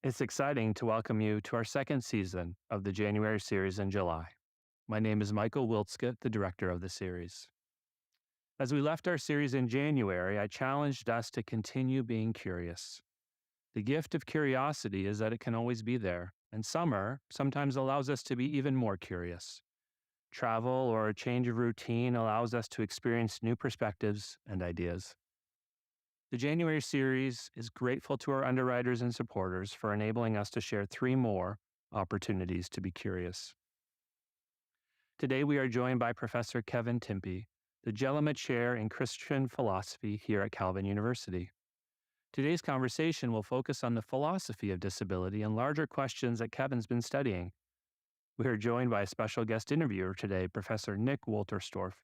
It's exciting to welcome you to our second season of the January series in July. My name is Michael Wiltskett, the director of the series. As we left our series in January, I challenged us to continue being curious. The gift of curiosity is that it can always be there, and summer sometimes allows us to be even more curious. Travel or a change of routine allows us to experience new perspectives and ideas. The January series is grateful to our underwriters and supporters for enabling us to share 3 more opportunities to be curious. Today, we are joined by Professor Kevin Timpe, the Jellema Chair in Christian Philosophy here at Calvin University. Today's conversation will focus on the philosophy of disability and larger questions that Kevin's been studying. We are joined by a special guest interviewer today, Professor Nick Wolterstorff,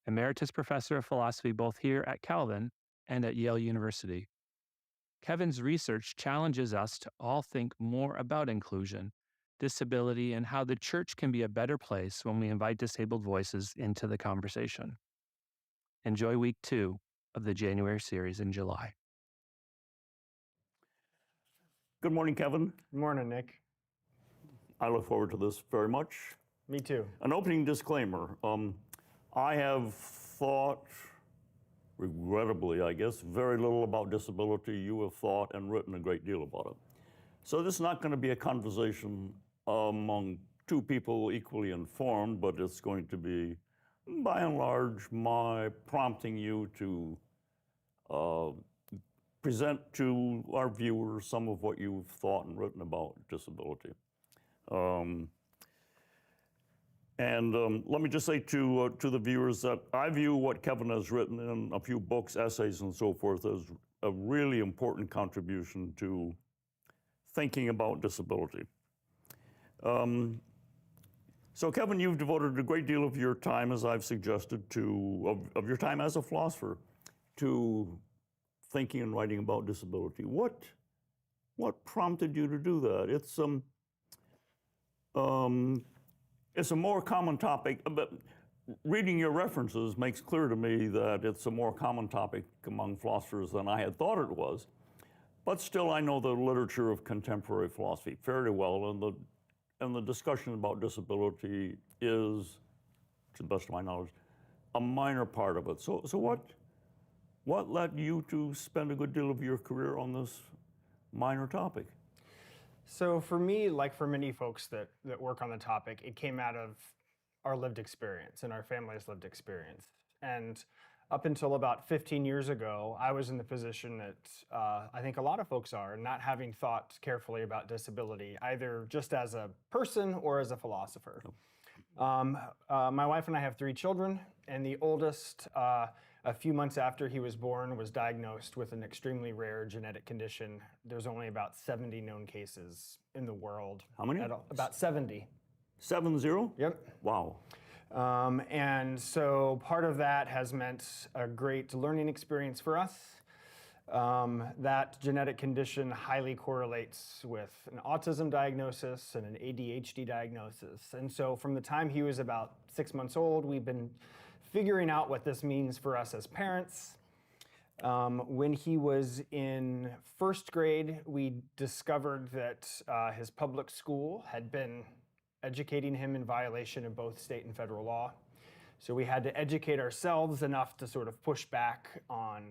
Emeritus Professor of Philosophy both here at Calvin and at Yale University. Kevin's research challenges us to all think more about inclusion, disability, and how the church can be a better place when we invite disabled voices into the conversation. Enjoy week 2 of the January series in July. Good morning, Kevin. Good morning, Nick. I look forward to this very much. Me too. An opening disclaimer. I have thought, regrettably, I guess, very little about disability. You have thought and written a great deal about it. So this is not going to be a conversation among two people equally informed, but it's going to be, by and large, my prompting you to present to our viewers some of what you've thought and written about disability. Let me just say to the viewers that I view what Kevin has written in a few books, essays, and so forth as a really important contribution to thinking about disability. So Kevin, you've devoted a great deal of your time, as I've suggested, of your time as a philosopher, to thinking and writing about disability. What prompted you to do that? It's a more common topic, but reading your references makes clear to me that it's a more common topic among philosophers than I had thought it was. But still, I know the literature of contemporary philosophy fairly well, and the discussion about disability is, to the best of my knowledge, a minor part of it. So what led you to spend a good deal of your career on this minor topic? So for me, like for many folks that work on the topic, it came out of our lived experience and our family's lived experience. And up until about 15 years ago, I was in the position that I think a lot of folks are, not having thought carefully about disability, either just as a person or as a philosopher. My wife and I have 3 children, and the oldest, a few months after he was born, was diagnosed with an extremely rare genetic condition. There's only about 70 known cases in the world. How many? About 70. 70? Yep. Wow. And so part of that has meant a great learning experience for us. That genetic condition highly correlates with an autism diagnosis and an ADHD diagnosis. And so from the time he was about 6 months old, we've been figuring out what this means for us as parents. When he was in 1st grade, we discovered that his public school had been educating him in violation of both state and federal law. So we had to educate ourselves enough to sort of push back on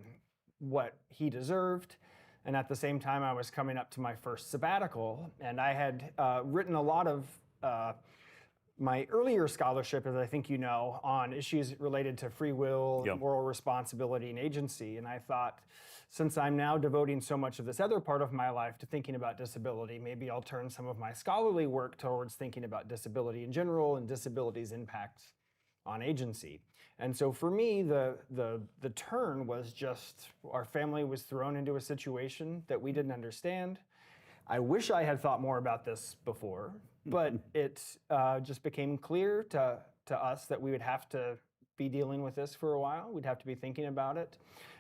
what he deserved. And at the same time, I was coming up to my first sabbatical, and I had written a lot of my earlier scholarship, as I think you know, on issues related to free will, Yep. moral responsibility, and agency. And I thought, since I'm now devoting so much of this other part of my life to thinking about disability, maybe I'll turn some of my scholarly work towards thinking about disability in general and disability's impact on agency. And so for me, the turn was just our family was thrown into a situation that we didn't understand. I wish I had thought more about this before, but it just became clear to us that we would have to be dealing with this for a while. We'd have to be thinking about it.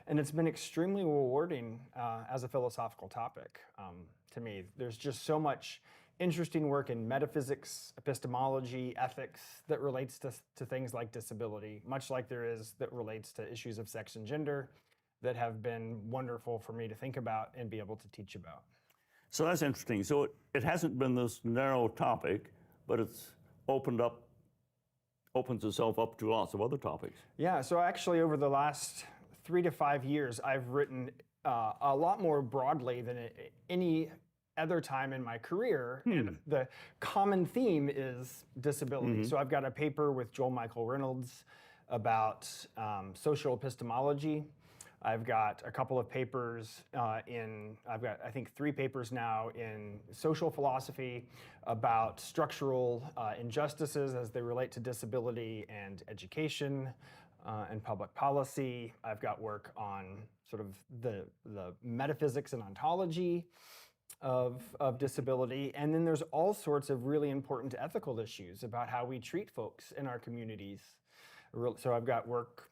And it's been extremely rewarding as a philosophical topic to me. There's just so much interesting work in metaphysics, epistemology, ethics that relates to things like disability, much like there is that relates to issues of sex and gender that have been wonderful for me to think about and be able to teach about. So that's interesting. So it hasn't been this narrow topic, but it's opens itself up to lots of other topics. Yeah, so actually over the last 3 to 5 years, I've written a lot more broadly than any other time in my career. And the common theme is disability. So I've got a paper with Joel Michael Reynolds about social epistemology. I've got a couple of papers I've got, I think, 3 papers now in social philosophy about structural injustices as they relate to disability and education and public policy. I've got work on sort of the metaphysics and ontology of disability. And then there's all sorts of really important ethical issues about how we treat folks in our communities. So I've got work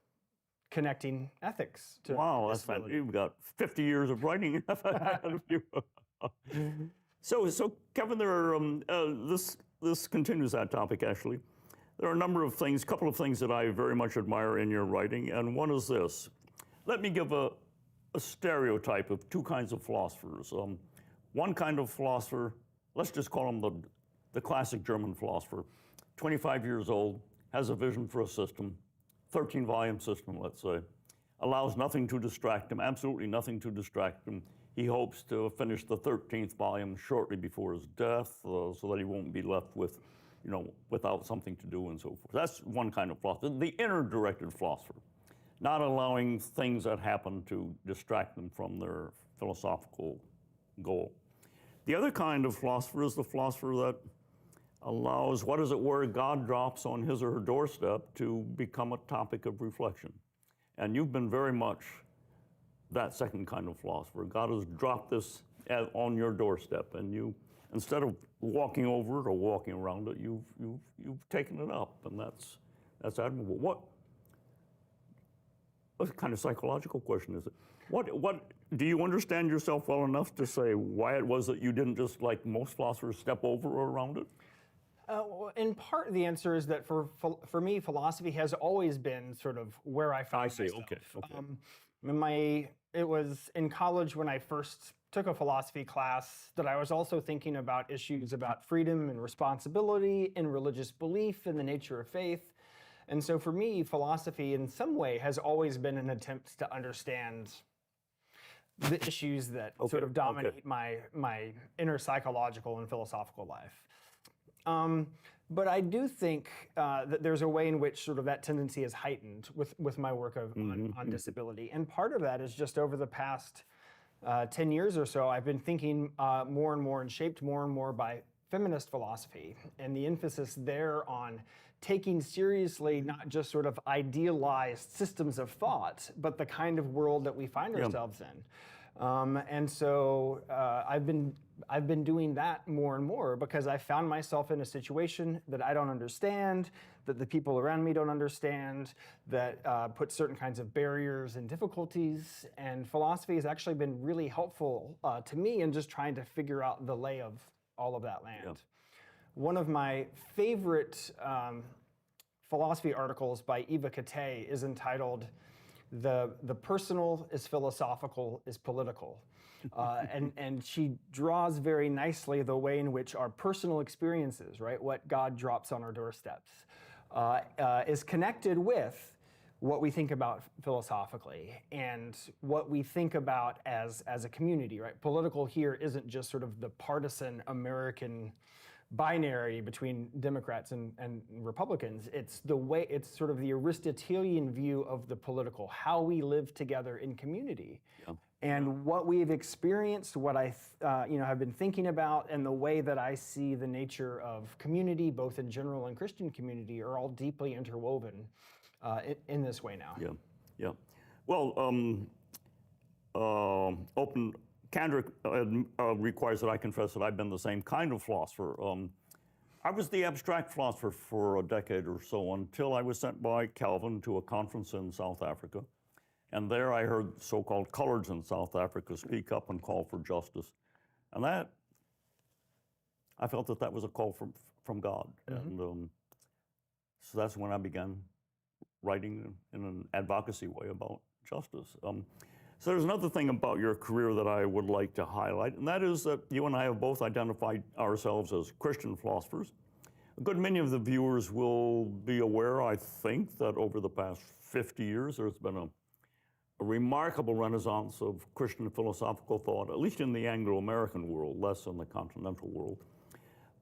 connecting ethics to Wow, that's fun. disability. You've got 50 years of writing ahead of you. So Kevin, there are, this continues that topic actually. There are a number of things, couple of things that I very much admire in your writing, and one is this. Let me give a stereotype of 2 kinds of philosophers. One kind of philosopher, let's just call him the classic German philosopher, 25 years old, has a vision for a system, 13-volume system, let's say, allows nothing to distract him, absolutely nothing to distract him. He hopes to finish the 13th volume shortly before his death, so that he won't be left with, without something to do and so forth. That's one kind of philosopher. The inner-directed philosopher, not allowing things that happen to distract them from their philosophical goal. The other kind of philosopher is the philosopher that allows what, as it were, God drops on his or her doorstep to become a topic of reflection. And you've been very much that second kind of philosopher. God has dropped this on your doorstep, and you, instead of walking over it or walking around it, you've taken it up, and that's admirable. What kind of psychological question is it? What do you understand yourself well enough to say why it was that you didn't just, like most philosophers, step over or around it? Well, in part, the answer is that for me, philosophy has always been sort of where I found myself. Okay. It was in college when I first took a philosophy class that I was also thinking about issues about freedom and responsibility and religious belief and the nature of faith. And so for me, philosophy in some way has always been an attempt to understand the issues that sort of dominate my inner psychological and philosophical life. But I do think that there's a way in which sort of that tendency is heightened with my work on disability. And part of that is just over the past 10 years or so, I've been thinking more and more and shaped more and more by feminist philosophy and the emphasis there on taking seriously not just sort of idealized systems of thought, but the kind of world that we find ourselves in. And so I've been doing that more and more because I found myself in a situation that I don't understand, that the people around me don't understand, that put certain kinds of barriers and difficulties. And philosophy has actually been really helpful to me in just trying to figure out the lay of all of that land. Yeah. One of my favorite philosophy articles by Eva Kate is entitled The Personal is Philosophical is Political. And she draws very nicely the way in which our personal experiences, right, what God drops on our doorsteps, is connected with what we think about philosophically and what we think about as a community, right? Political here isn't just sort of the partisan American binary between Democrats and Republicans. It's sort of the Aristotelian view of the political, how we live together in community. Yeah. And what we've experienced, what I have been thinking about, and the way that I see the nature of community, both in general and Christian community, are all deeply interwoven in this way now. Yeah, yeah. Well, open candor requires that I confess that I've been the same kind of philosopher. I was the abstract philosopher for a decade or so until I was sent by Calvin to a conference in South Africa. And there I heard so-called coloreds in South Africa speak up and call for justice. And that, I felt that was a call from God. Mm-hmm. And so that's when I began writing in an advocacy way about justice. So there's another thing about your career that I would like to highlight, and that is that you and I have both identified ourselves as Christian philosophers. A good many of the viewers will be aware, I think, that over the past 50 years there's been a remarkable renaissance of Christian philosophical thought, at least in the Anglo-American world, less in the continental world.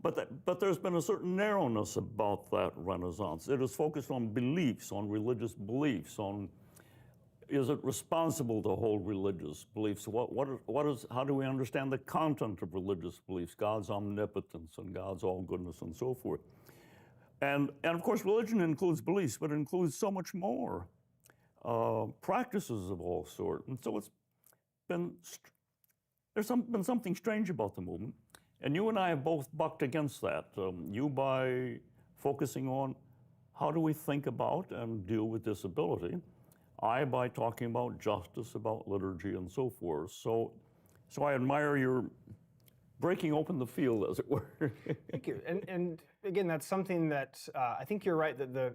But there's been a certain narrowness about that renaissance. It is focused on beliefs, on religious beliefs, on is it responsible to hold religious beliefs? How do we understand the content of religious beliefs, God's omnipotence and God's all-goodness and so forth? And of course, religion includes beliefs, but it includes so much more. Practices of all sorts. And so been something strange about the movement. And you and I have both bucked against that. You by focusing on how do we think about and deal with disability. I by talking about justice, about liturgy, and so forth. So I admire your breaking open the field, as it were. Thank you. And again, that's something that I think you're right that the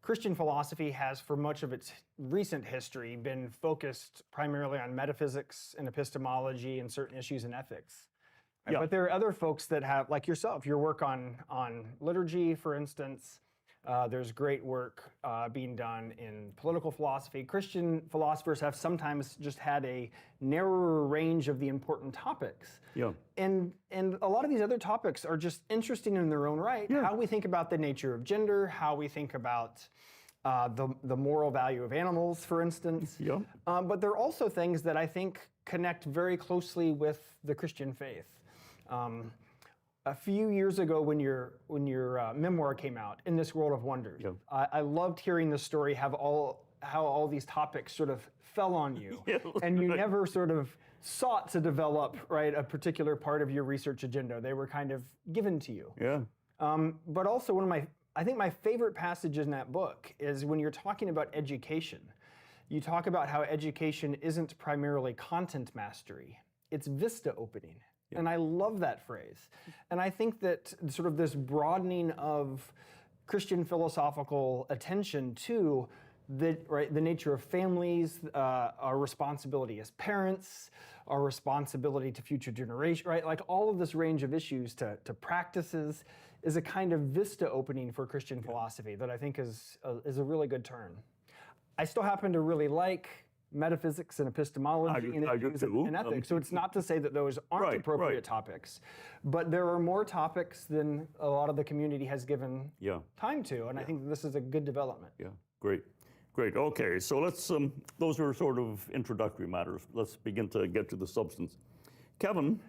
Christian philosophy has, for much of its recent history, been focused primarily on metaphysics and epistemology and certain issues in ethics. Right? Yeah. But there are other folks that have, like yourself, your work on liturgy, for instance. There's great work being done in political philosophy. Christian philosophers have sometimes just had a narrower range of the important topics. Yeah. And a lot of these other topics are just interesting in their own right. Yeah. How we think about the nature of gender, how we think about the moral value of animals, for instance. Yeah. But there are also things that I think connect very closely with the Christian faith. A few years ago, when your memoir came out, In This World of Wonders, Yeah. I loved hearing the story, how all these topics sort of fell on you, Yeah, and you right. never sort of sought to develop a particular part of your research agenda. They were kind of given to you. Yeah. But also I think my favorite passage in that book is when you're talking about education. You talk about how education isn't primarily content mastery, it's vista opening. And I love that phrase. And I think that sort of this broadening of Christian philosophical attention to the nature of families, our responsibility as parents, our responsibility to future generations, right? Like all of this range of issues to practices is a kind of vista opening for Christian philosophy that I think is a really good turn. I still happen to really like metaphysics and epistemology and issues and ethics. So it's not to say that those aren't appropriate topics, but there are more topics than a lot of the community has given time to, and I think this is a good development. Yeah, great. Okay, so let's, those are sort of introductory matters. Let's begin to get to the substance. Kevin,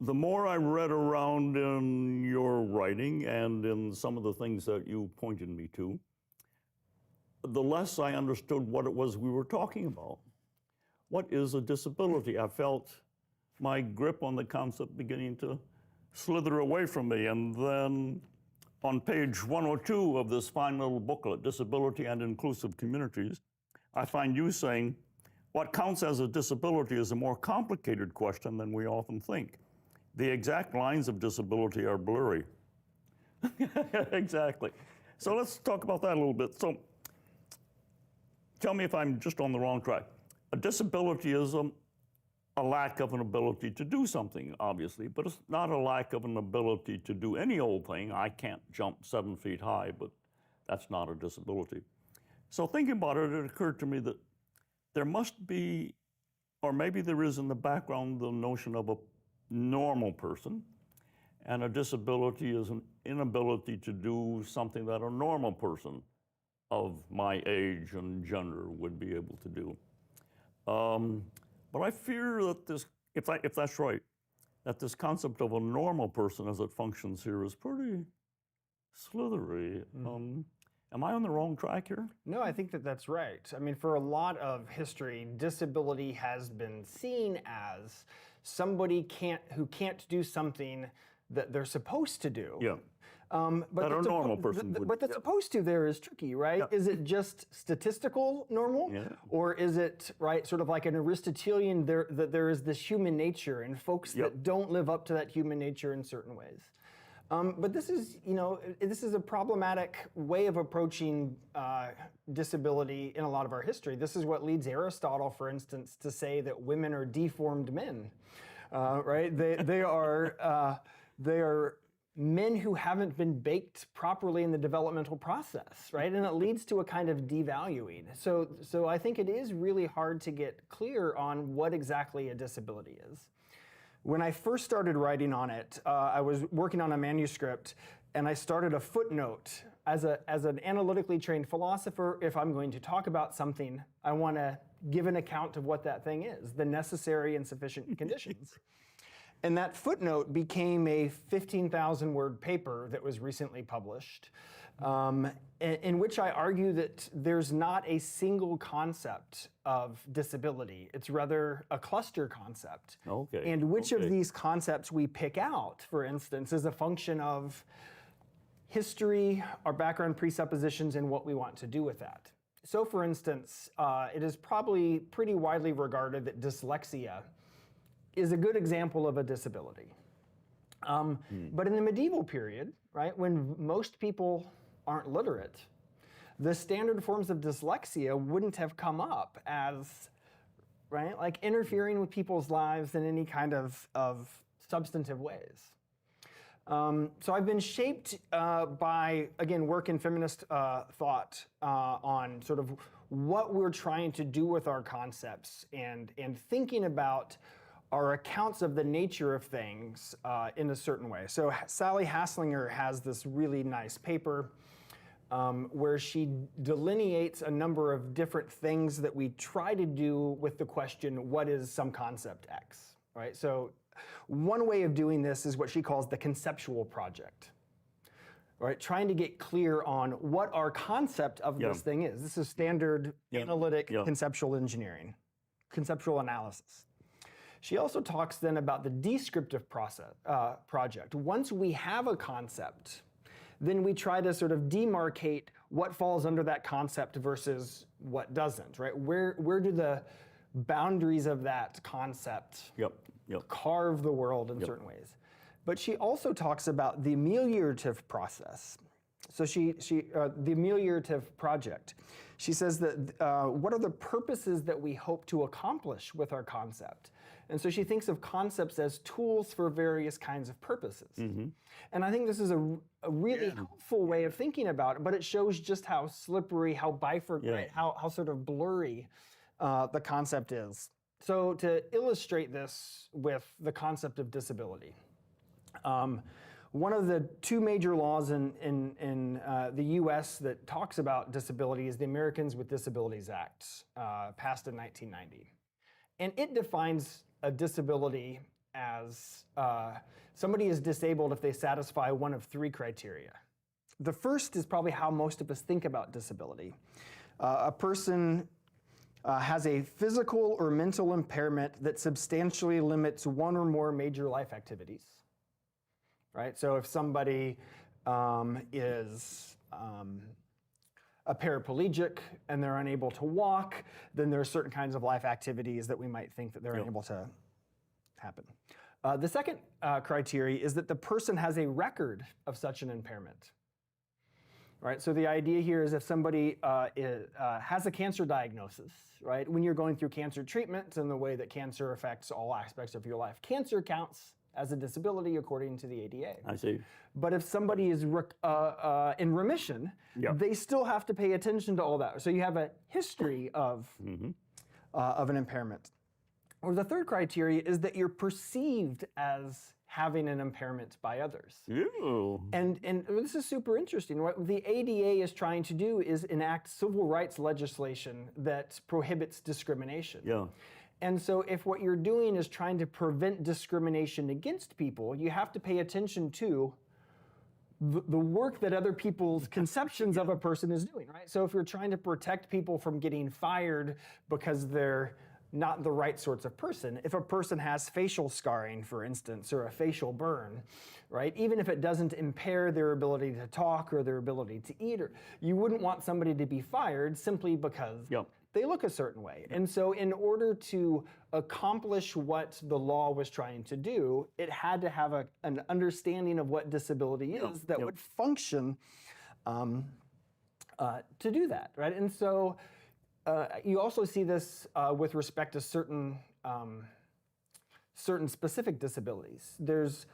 the more I read around in your writing and in some of the things that you pointed me to, the less I understood what it was we were talking about. What is a disability? I felt my grip on the concept beginning to slither away from me. And then on page 102 of this fine little booklet, Disability and Inclusive Communities, I find you saying, what counts as a disability is a more complicated question than we often think. The exact lines of disability are blurry. Exactly. So let's talk about that a little bit. So, tell me if I'm just on the wrong track. A disability is a lack of an ability to do something, obviously, but it's not a lack of an ability to do any old thing. I can't jump 7 feet high, but that's not a disability. So thinking about it, it occurred to me that there must be, or maybe there is in the background, the notion of a normal person, and a disability is an inability to do something that a normal person of my age and gender would be able to do. But I fear that this, if that's right, that this concept of a normal person as it functions here is pretty slithery. Am I on the wrong track here? No, I think that that's right. I mean, for a lot of history, disability has been seen as somebody who can't do something that they're supposed to do. Yeah. But that a normal person would. But the supposed to there is tricky, right? Is it just statistical normal? Or is it, sort of like an Aristotelian, that there is this human nature and folks that don't live up to that human nature in certain ways? But this is, this is a problematic way of approaching disability in a lot of our history. This is what leads Aristotle, for instance, to say that women are deformed men, right? They are men who haven't been baked properly in the developmental process, right? And it leads to a kind of devaluing. So I think it is really hard to get clear on what exactly a disability is. When I first started writing on it, I was working on a manuscript, and I started a footnote. As an analytically trained philosopher, if I'm going to talk about something, I want to give an account of what that thing is, the necessary and sufficient conditions. And that footnote became a 15,000-word paper that was recently published, in which I argue that there's not a single concept of disability. It's rather a cluster concept. Okay. And which of these concepts we pick out, for instance, is a function of history, our background presuppositions, and what we want to do with that. So, for instance, it is probably pretty widely regarded that dyslexia is a good example of a disability. But in the medieval period, right, when most people aren't literate, the standard forms of dyslexia wouldn't have come up as, right, like interfering with people's lives in any kind of substantive ways. So I've been shaped by, again, work in feminist thought on sort of what we're trying to do with our concepts and thinking about our accounts of the nature of things in a certain way. So Sally Haslinger has this really nice paper where she delineates a number of different things that we try to do with the question, what is some concept X, right? So one way of doing this is what she calls the conceptual project, right? Trying to get clear on what our concept of this thing is. This is standard analytic conceptual engineering, conceptual analysis. She also talks then about the descriptive project. Once we have a concept, then we try to sort of demarcate what falls under that concept versus what doesn't, right? Where do the boundaries of that concept carve the world in certain ways? But she also talks about the ameliorative process. So the ameliorative project. She says that what are the purposes that we hope to accomplish with our concept? And so she thinks of concepts as tools for various kinds of purposes. And I think this is a really helpful way of thinking about it, but it shows just how slippery, how bifurcated, how sort of blurry the concept is. So to illustrate this with the concept of disability, one of the two major laws in the US that talks about disability is the Americans with Disabilities Act, passed in 1990. And it defines a disability as somebody is disabled if they satisfy one of three criteria. The first is probably how most of us think about disability. A person has a physical or mental impairment that substantially limits one or more major life activities, right? So if somebody is a paraplegic and they're unable to walk, then there are certain kinds of life activities that we might think that they're unable to happen. The second criteria is that the person has a record of such an impairment. Right, so the idea here is if somebody has a cancer diagnosis, right, when you're going through cancer treatment and the way that cancer affects all aspects of your life, cancer counts as a disability according to the ADA. I see. But if somebody is in remission, they still have to pay attention to all that. So you have a history of an impairment. Or the third criteria is that you're perceived as having an impairment by others. Ew. And this is super interesting. What the ADA is trying to do is enact civil rights legislation that prohibits discrimination. And so if what you're doing is trying to prevent discrimination against people, you have to pay attention to the work that other people's conceptions of a person is doing, right? So if you're trying to protect people from getting fired because they're not the right sorts of person. If a person has facial scarring, for instance, or a facial burn, right? Even if it doesn't impair their ability to talk or their ability to eat, or you wouldn't want somebody to be fired simply because they look a certain way. And so in order to accomplish what the law was trying to do, it had to have an understanding of what disability is that would function to do that, right? And so you also see this with respect to certain specific disabilities. There's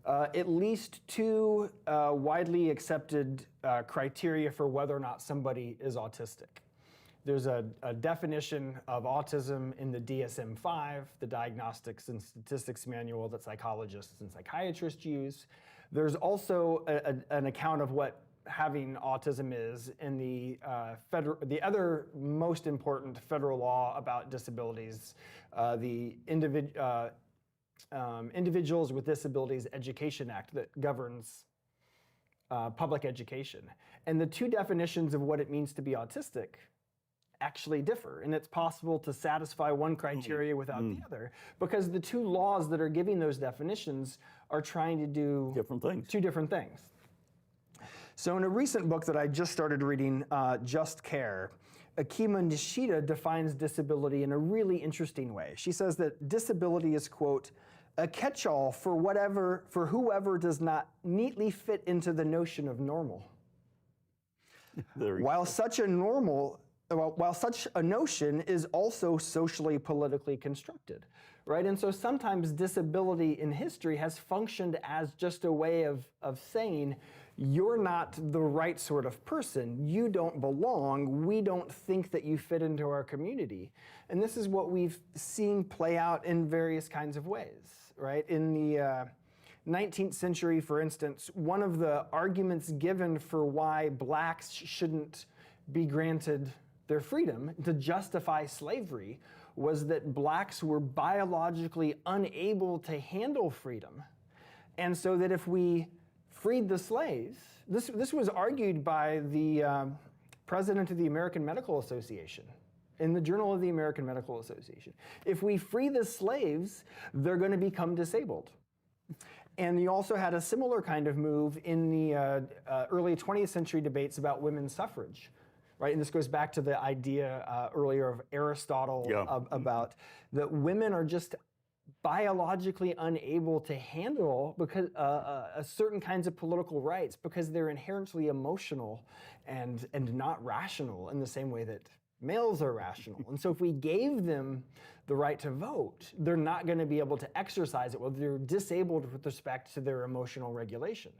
at least two widely accepted criteria for whether or not somebody is autistic. There's a definition of autism in the DSM-5, the Diagnostics and Statistics Manual that psychologists and psychiatrists use. There's also an account of what having autism is in the other most important federal law about disabilities, the Individuals with Disabilities Education Act that governs public education. And the two definitions of what it means to be autistic actually differ, and it's possible to satisfy one criteria without the other, because the two laws that are giving those definitions are trying to do two different things. So in a recent book that I just started reading, Just Care, Akima Nishida defines disability in a really interesting way. She says that disability is, quote, a catch-all for whoever does not neatly fit into the notion of normal. While such a notion is also socially, politically constructed, right? And so sometimes disability in history has functioned as just a way of saying, you're not the right sort of person, you don't belong, we don't think that you fit into our community. And this is what we've seen play out in various kinds of ways, right? In the 19th century, for instance, one of the arguments given for why blacks shouldn't be granted their freedom to justify slavery was that blacks were biologically unable to handle freedom. And so that if we freed the slaves, this was argued by the president of the American Medical Association in the Journal of the American Medical Association. If we free the slaves, they're going to become disabled. And you also had a similar kind of move in the early 20th century debates about women's suffrage. Right, and this goes back to the idea earlier of Aristotle about that women are just biologically unable to handle because certain kinds of political rights because they're inherently emotional and not rational in the same way that males are rational. And so if we gave them the right to vote, they're not going to be able to exercise it. Well, they're disabled with respect to their emotional regulation.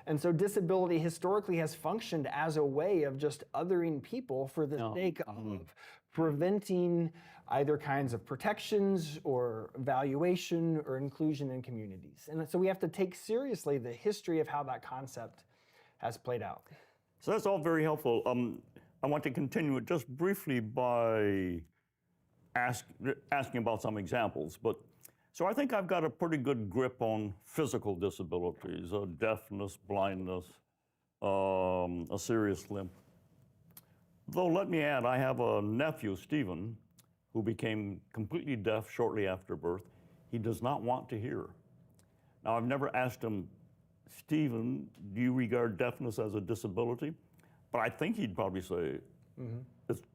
And so disability historically has functioned as a way of just othering people for the sake of preventing either kinds of protections or valuation or inclusion in communities. And so we have to take seriously the history of how that concept has played out. So that's all very helpful. I want to continue it just briefly by asking about some examples. So I think I've got a pretty good grip on physical disabilities, deafness, blindness, a serious limp. Though let me add, I have a nephew, Stephen, who became completely deaf shortly after birth. He does not want to hear. Now, I've never asked him, Stephen, do you regard deafness as a disability? But I think he'd probably say,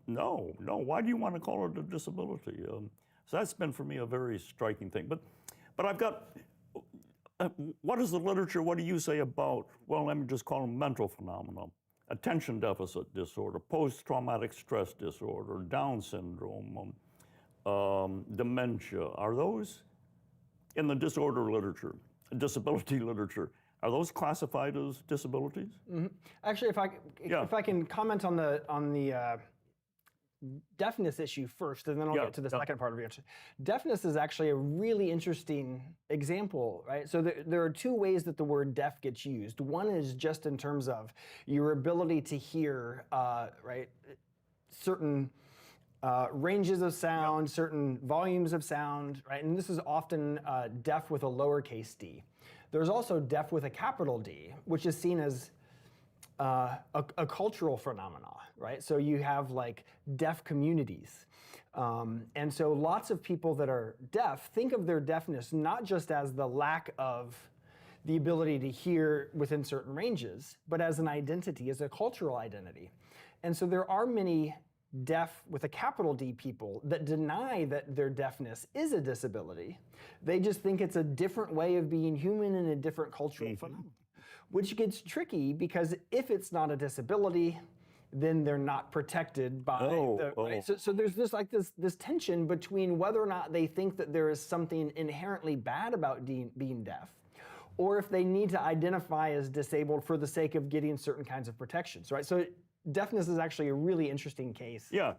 no, why do you want to call it a disability? So that's been for me a very striking thing. But I've got, what is the literature, what do you say about, well, let me just call them mental phenomena, attention deficit disorder, post-traumatic stress disorder, Down syndrome, dementia. Are those in the disorder literature, disability literature, are those classified as disabilities? Actually, if I can comment on the deafness issue first, and then I'll get to the second part of your answer. Deafness is actually a really interesting example, right? So there are two ways that the word deaf gets used. One is just in terms of your ability to hear, right, certain ranges of sound, certain volumes of sound, right? And this is often deaf with a lowercase d. There's also deaf with a capital D, which is seen as a cultural phenomena, right? So you have like deaf communities. And so lots of people that are deaf think of their deafness not just as the lack of the ability to hear within certain ranges, but as an identity, as a cultural identity. And so there are many deaf with a capital D people that deny that their deafness is a disability. They just think it's a different way of being human in a different cultural phenomenon, which gets tricky because if it's not a disability, then they're not protected by right? So there's this tension between whether or not they think that there is something inherently bad about being deaf, or if they need to identify as disabled for the sake of getting certain kinds of protections, right? So deafness is actually a really interesting case. Yeah.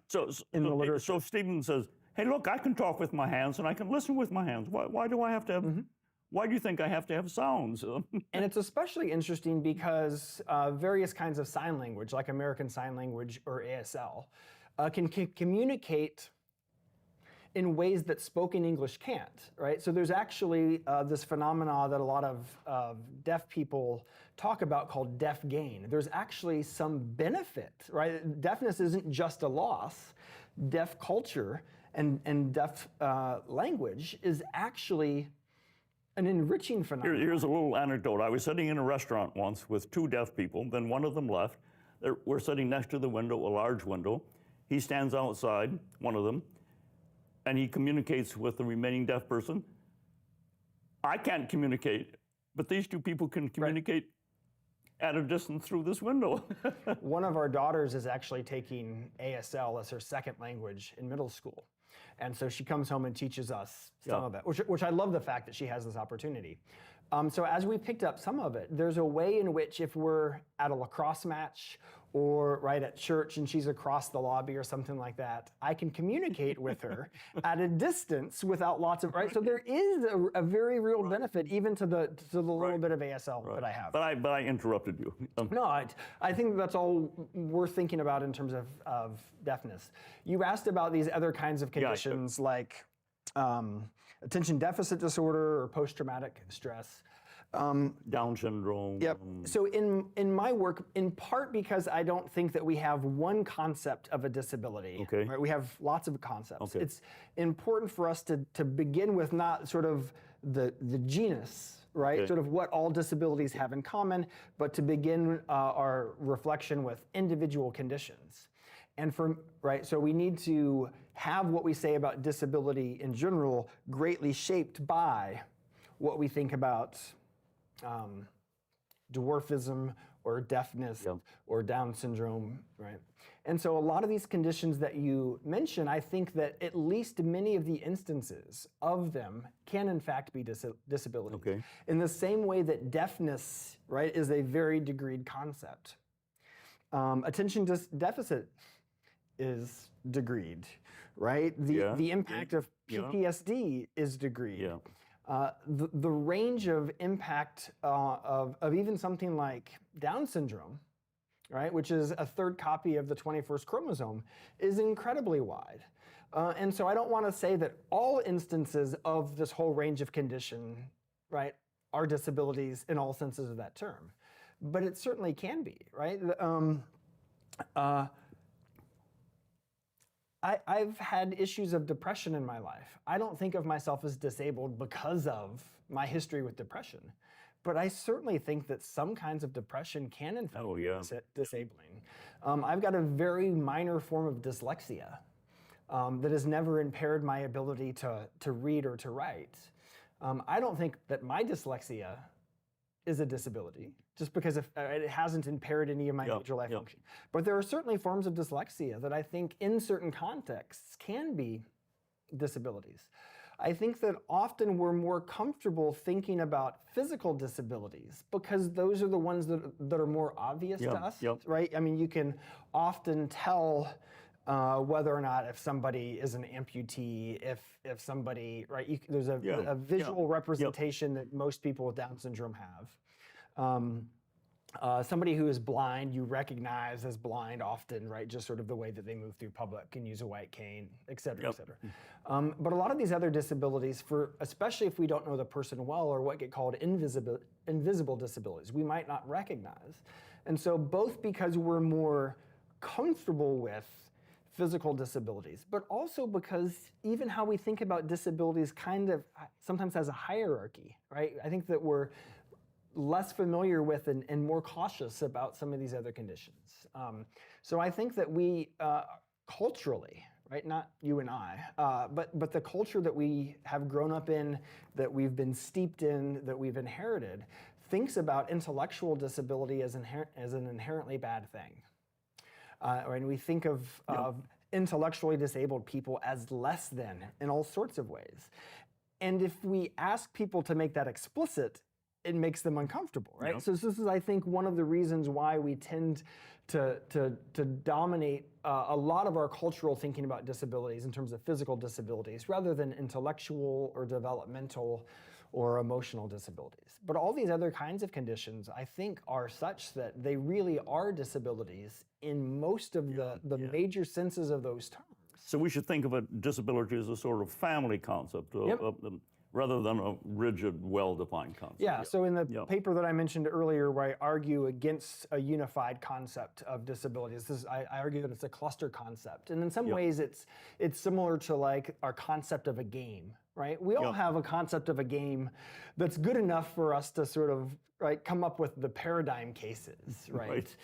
In the literature. So Stephen says, "Hey, look, I can talk with my hands and I can listen with my hands. Why do I have to have? Why do you think I have to have sounds?" And it's especially interesting because various kinds of sign language, like American Sign Language or ASL, can communicate in ways that spoken English can't, right? So there's actually this phenomena that a lot of deaf people talk about called deaf gain. There's actually some benefit, right? Deafness isn't just a loss. Deaf culture and deaf language is actually an enriching phenomenon. Here's a little anecdote. I was sitting in a restaurant once with two deaf people, then one of them left. We're sitting next to the window, a large window. He stands outside, one of them, and he communicates with the remaining deaf person. I can't communicate, but these two people can communicate at a distance through this window. One of our daughters is actually taking ASL as her second language in middle school. And so she comes home and teaches us some of it, which I love the fact that she has this opportunity. So as we picked up some of it, there's a way in which if we're at a lacrosse match or right at church and she's across the lobby or something like that, I can communicate with her at a distance without lots of, right? So there is a very real benefit even to the little bit of ASL that I have. But I interrupted you. No, I think that's all we're thinking about in terms of deafness. You asked about these other kinds of conditions like attention deficit disorder or post-traumatic stress. Down syndrome. Yep. So in my work, in part because I don't think that we have one concept of a disability. Okay. Right? We have lots of concepts. Okay. It's important for us to begin with not sort of the genus, right? Okay. Sort of what all disabilities have in common, but to begin our reflection with individual conditions. And so we need to have what we say about disability in general greatly shaped by what we think about dwarfism or deafness or Down syndrome, right? And so a lot of these conditions that you mention, I think that at least many of the instances of them can in fact be disabilities. Okay. In the same way that deafness, right, is a very degreed concept. Attention deficit is degreed, right? The impact of PTSD is degreed. Yeah. The range of impact of even something like Down syndrome, right, which is a third copy of the 21st chromosome, is incredibly wide. And so I don't want to say that all instances of this whole range of condition, right, are disabilities in all senses of that term. But it certainly can be, right? I've had issues of depression in my life. I don't think of myself as disabled because of my history with depression. But I certainly think that some kinds of depression can in fact be disabling. I've got a very minor form of dyslexia that has never impaired my ability to read or to write. I don't think that my dyslexia is a disability, just because it hasn't impaired any of my major life function. But there are certainly forms of dyslexia that I think in certain contexts can be disabilities. I think that often we're more comfortable thinking about physical disabilities because those are the ones that are more obvious to us, right? I mean, you can often tell whether or not if somebody is an amputee, if somebody, right, there's a visual representation that most people with Down syndrome have. Somebody who is blind, you recognize as blind often, right, just sort of the way that they move through public, can use a white cane, et cetera, et cetera. But a lot of these other disabilities, especially if we don't know the person well, are what get called invisible disabilities. We might not recognize. And so both because we're more comfortable with physical disabilities, but also because even how we think about disabilities kind of sometimes has a hierarchy, right? I think that we're less familiar with and more cautious about some of these other conditions. So I think that we culturally, right? Not you and I, but the culture that we have grown up in, that we've been steeped in, that we've inherited, thinks about intellectual disability as an inherently bad thing. And we think of intellectually disabled people as less than in all sorts of ways. And if we ask people to make that explicit, it makes them uncomfortable, right? Yep. So this is, I think, one of the reasons why we tend to dominate a lot of our cultural thinking about disabilities in terms of physical disabilities rather than intellectual or developmental or emotional disabilities. But all these other kinds of conditions, I think, are such that they really are disabilities in most of the major senses of those terms. So we should think of a disability as a sort of family concept, Yep. rather than a rigid, well-defined concept. Yeah, so in the paper that I mentioned earlier, where I argue against a unified concept of disabilities, I argue that it's a cluster concept. And in some ways, it's similar to like our concept of a game, right? We all have a concept of a game that's good enough for us to sort of come up with the paradigm cases, right?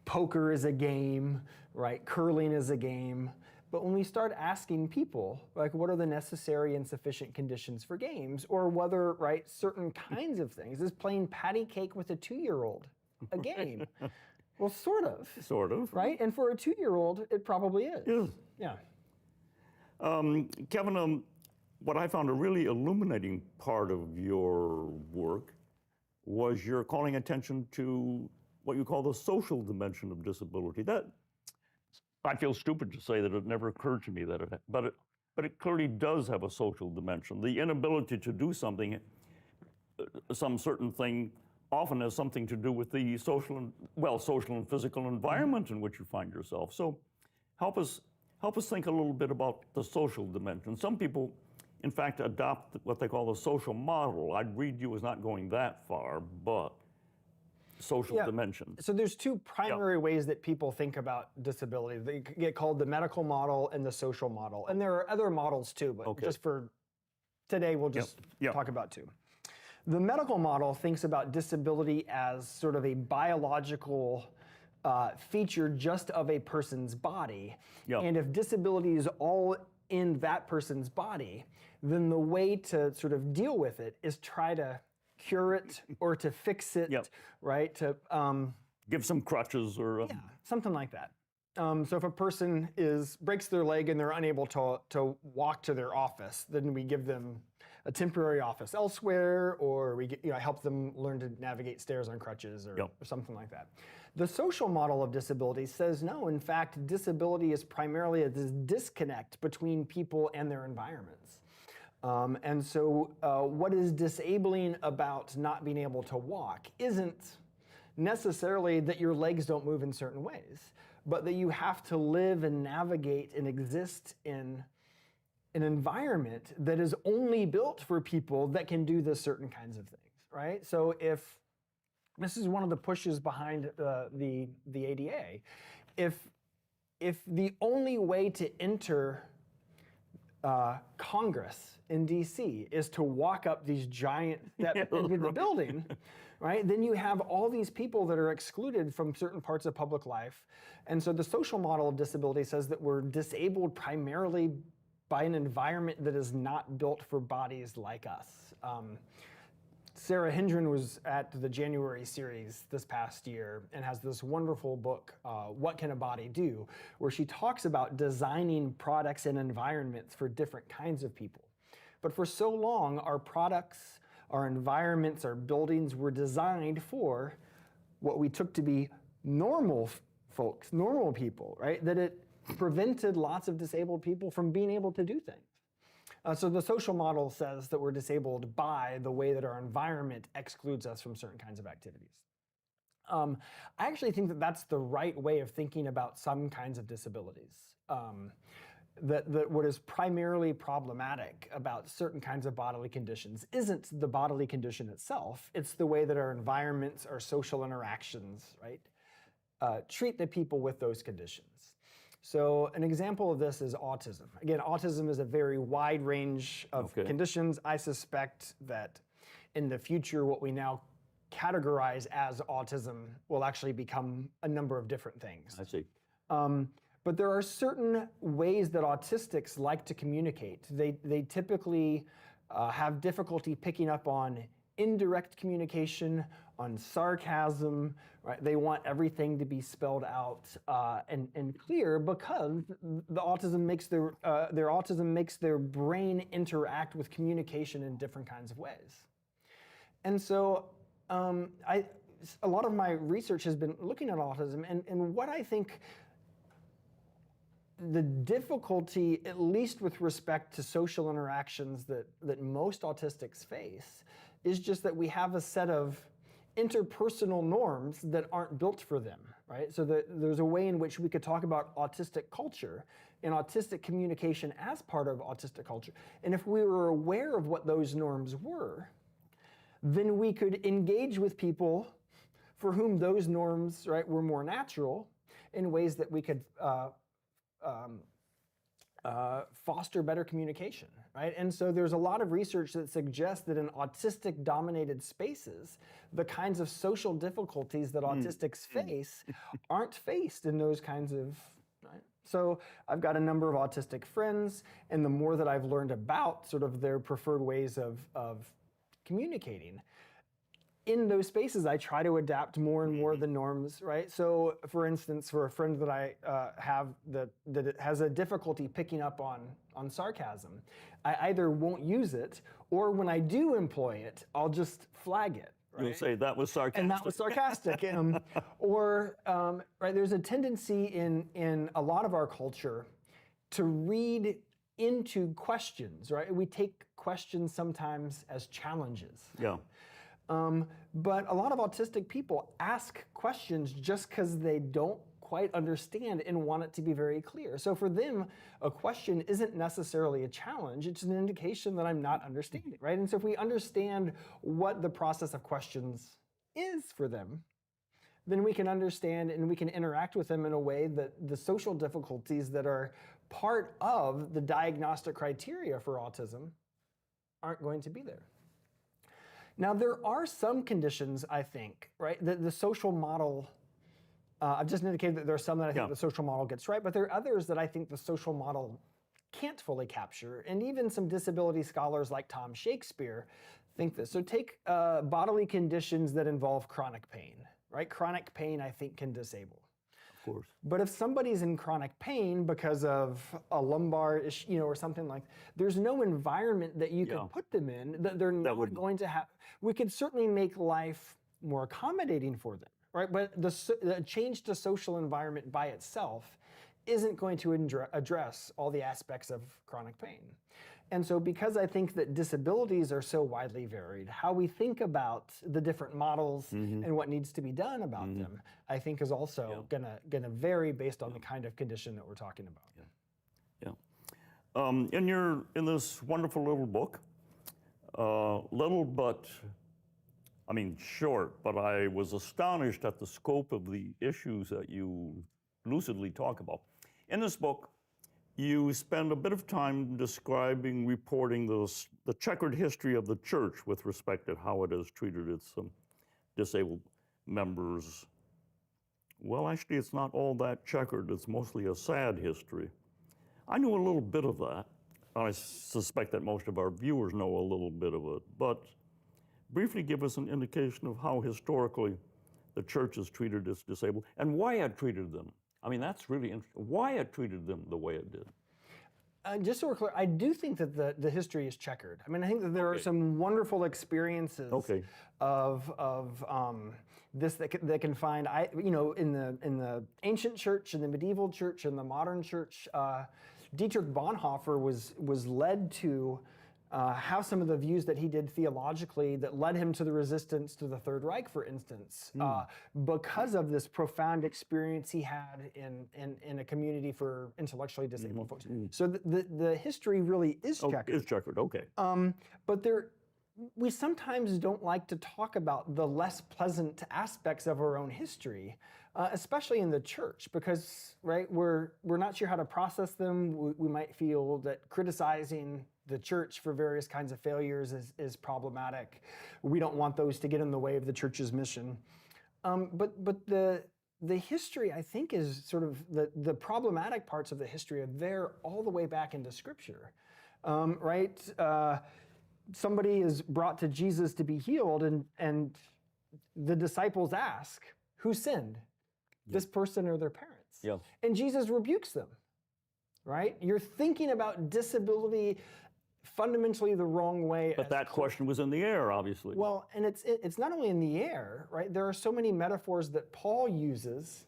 Poker is a game, right? Curling is a game. But when we start asking people, like, what are the necessary and sufficient conditions for games, or whether, certain kinds of things, is playing patty cake with a 2-year-old a game? Well, sort of. Sort of. Right? And for a 2-year-old, it probably is. Yeah. Yeah. Kevin, what I found a really illuminating part of your work was your calling attention to what you call the social dimension of disability. That, I feel stupid to say that it never occurred to me that but it clearly does have a social dimension. The inability to do something, some certain thing, often has something to do with the social and physical environment in which you find yourself. So, help us think a little bit about the social dimension. Some people, in fact, adopt what they call the social model. I'd read you as not going that far, but social dimension. So there's two primary ways that people think about disability. They get called the medical model and the social model. And there are other models too, but just for today, we'll just talk about two. The medical model thinks about disability as sort of a biological feature just of a person's body. And if disability is all in that person's body, then the way to sort of deal with it is try to cure it or to fix it, right? To give some crutches or something like that. So if a person breaks their leg and they're unable to walk to their office, then we give them a temporary office elsewhere, or we help them learn to navigate stairs on crutches or something like that. The social model of disability says no. In fact, disability is primarily a disconnect between people and their environments. And so what is disabling about not being able to walk isn't necessarily that your legs don't move in certain ways, but that you have to live and navigate and exist in an environment that is only built for people that can do the certain kinds of things, right? So if this is one of the pushes behind the ADA, if the only way to enter Congress in DC is to walk up these giant steps into the building, right? Then you have all these people that are excluded from certain parts of public life. And so the social model of disability says that we're disabled primarily by an environment that is not built for bodies like us. Sarah Hendren was at the January series this past year and has this wonderful book, What Can a Body Do?, where she talks about designing products and environments for different kinds of people. But for so long, our products, our environments, our buildings were designed for what we took to be normal folks, normal people, right? That it prevented lots of disabled people from being able to do things. So the social model says that we're disabled by the way that our environment excludes us from certain kinds of activities. I actually think that that's the right way of thinking about some kinds of disabilities. That what is primarily problematic about certain kinds of bodily conditions isn't the bodily condition itself, it's the way that our environments, our social interactions, right, treat the people with those conditions. So an example of this is autism. Again, autism is a very wide range of conditions. I suspect that in the future, what we now categorize as autism will actually become a number of different things. I see. But there are certain ways that autistics like to communicate. They typically have difficulty picking up on indirect communication, on sarcasm, right? They want everything to be spelled out and clear because the autism makes their autism makes their brain interact with communication in different kinds of ways. And so a lot of my research has been looking at autism, and what I think the difficulty, at least with respect to social interactions that most autistics face, is just that we have a set of interpersonal norms that aren't built for them, right? So there's a way in which we could talk about autistic culture and autistic communication as part of autistic culture. And if we were aware of what those norms were, then we could engage with people for whom those norms, right, were more natural in ways that we could foster better communication, right? And so there's a lot of research that suggests that in autistic-dominated spaces, the kinds of social difficulties that autistics face aren't faced in those kinds of, right? So I've got a number of autistic friends, and the more that I've learned about sort of their preferred ways of communicating, in those spaces, I try to adapt more and more the norms, right? So, for instance, for a friend that I have that has a difficulty picking up on sarcasm, I either won't use it, or when I do employ it, I'll just flag it. Right? You'll say that was sarcastic. And that was sarcastic. Right, there's a tendency in a lot of our culture to read into questions, right? We take questions sometimes as challenges. Yeah. But a lot of autistic people ask questions just because they don't quite understand and want it to be very clear. So for them, a question isn't necessarily a challenge, it's an indication that I'm not understanding, right? And so if we understand what the process of questions is for them, then we can understand and we can interact with them in a way that the social difficulties that are part of the diagnostic criteria for autism aren't going to be there. Now, there are some conditions, I think, right, that the social model, I've just indicated that there are some that I think the social model gets right, but there are others that I think the social model can't fully capture, and even some disability scholars like Tom Shakespeare think this. So take bodily conditions that involve chronic pain, right? Chronic pain, I think, can disable. Of course. But if somebody's in chronic pain because of a lumbar issue, or something like, there's no environment that you could put them in that they're not going to have. We could certainly make life more accommodating for them, right? But the change to social environment by itself isn't going to address all the aspects of chronic pain. And so because I think that disabilities are so widely varied, how we think about the different models and what needs to be done about them, I think is also gonna vary based on the kind of condition that we're talking about. In this wonderful little book, little but, I mean short, but I was astonished at the scope of the issues that you lucidly talk about. In this book, you spend a bit of time describing, reporting the checkered history of the church with respect to how it has treated its disabled members. Well, actually, it's not all that checkered. It's mostly a sad history. I knew a little bit of that. I suspect that most of our viewers know a little bit of it. But briefly give us an indication of how historically the church has treated its disabled and why it treated them. I mean, that's really interesting. Why it treated them the way it did. Just so we're clear, I do think that the history is checkered. I mean, I think that there are some wonderful experiences of this that can find, in the ancient church, in the medieval church, in the modern church. Dietrich Bonhoeffer was led to have some of the views that he did theologically that led him to the resistance to the Third Reich, for instance, because of this profound experience he had in a community for intellectually disabled folks. So the history really is checkered. It's checkered, okay. But we sometimes don't like to talk about the less pleasant aspects of our own history, especially in the church, because we're not sure how to process them. We might feel that criticizing the church for various kinds of failures is problematic. We don't want those to get in the way of the church's mission. But the history, I think, is sort of the problematic parts of the history are there all the way back into Scripture, right? Somebody is brought to Jesus to be healed, and the disciples ask, who sinned? This person or their parents? Yeah. And Jesus rebukes them, right? You're thinking about disability fundamentally the wrong way. But that question was in the air, obviously. Well, and it's not only in the air, right? There are so many metaphors that Paul uses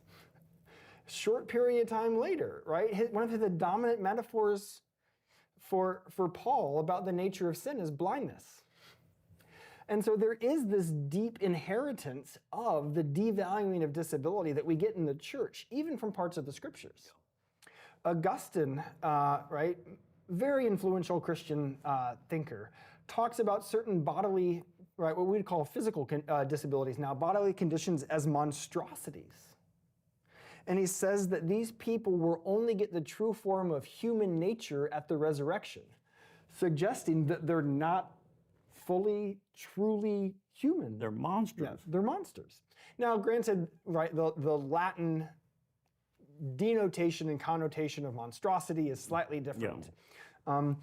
short period of time later, right? One of the dominant metaphors for Paul about the nature of sin is blindness. And so there is this deep inheritance of the devaluing of disability that we get in the church, even from parts of the scriptures. Augustine, right, very influential Christian thinker, talks about certain bodily, right, what we'd call physical disabilities now, bodily conditions as monstrosities. And he says that these people will only get the true form of human nature at the resurrection, suggesting that they're not fully, truly human. They're monsters. Yeah, they're monsters. Now, granted, right, the Latin denotation and connotation of monstrosity is slightly different. Yeah.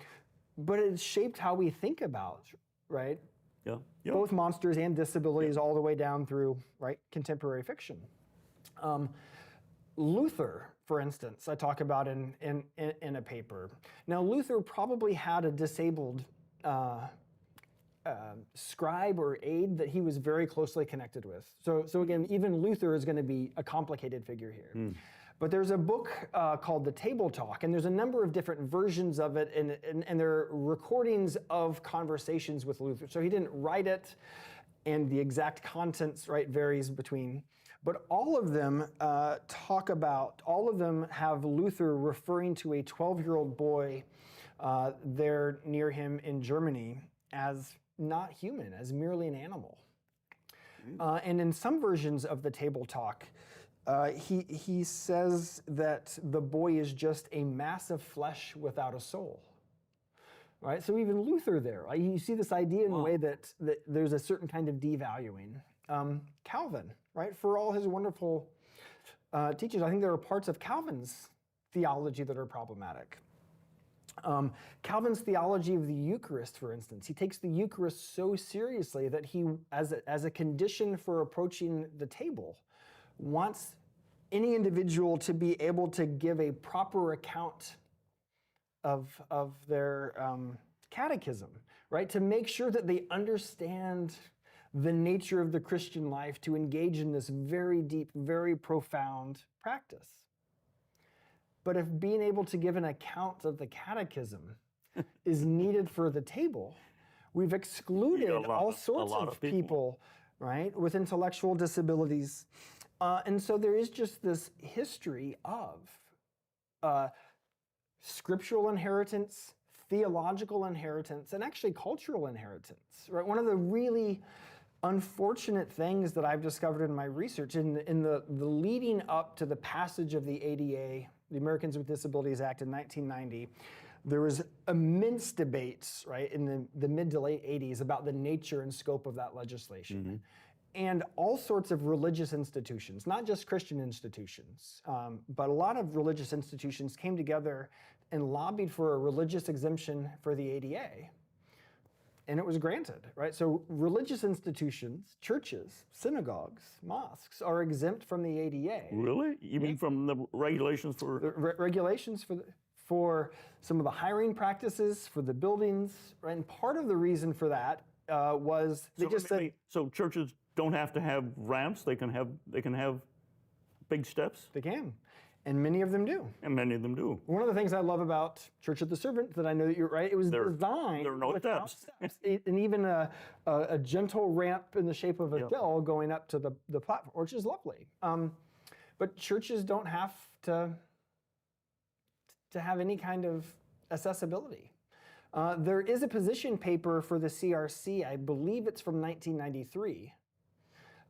But it's shaped how we think about, right? Yeah. Yeah. Both monsters and disabilities all the way down through, right, contemporary fiction. Luther, for instance, I talk about in a paper. Now, Luther probably had a disabled scribe or aide that he was very closely connected with. So again, even Luther is going to be a complicated figure here. But there's a book called The Table Talk, and there's a number of different versions of it, and there are recordings of conversations with Luther. So he didn't write it, and the exact contents, right, varies between. But all of them all of them have Luther referring to a 12-year-old boy there near him in Germany as not human, as merely an animal. And in some versions of the Table Talk, he says that the boy is just a mass of flesh without a soul. Right? So even Luther there, right? You see this idea in a way that there's a certain kind of devaluing. Calvin, right? For all his wonderful teachings, I think there are parts of Calvin's theology that are problematic. Calvin's theology of the Eucharist, for instance, he takes the Eucharist so seriously that he, as a condition for approaching the table, wants any individual to be able to give a proper account of their catechism, right? To make sure that they understand the nature of the Christian life, to engage in this very deep, very profound practice. But if being able to give an account of the catechism is needed for the table, we've excluded all sorts of people, right, with intellectual disabilities. And so there is just this history of scriptural inheritance, theological inheritance, and actually cultural inheritance, right? One of the really unfortunate things that I've discovered in my research in the leading up to the passage of the ADA, the Americans with Disabilities Act in 1990, there was immense debates, right, in the mid to late 80s about the nature and scope of that legislation. And all sorts of religious institutions, not just Christian institutions, but a lot of religious institutions came together and lobbied for a religious exemption for the ADA. And it was granted, right? So religious institutions, churches, synagogues, mosques are exempt from the ADA. Really? You mean from the regulations for... Regulations for some of the hiring practices, for the buildings, right? And part of the reason for that was they just said... So churches don't have to have ramps, they can have big steps? They can. And many of them do. And many of them do. One of the things I love about Church of the Servant, that I know that you're right, it was designed there are no without steps. And even a gentle ramp in the shape of a bell going up to the platform, which is lovely. But churches don't have to have any kind of accessibility. There is a position paper for the CRC, I believe it's from 1993,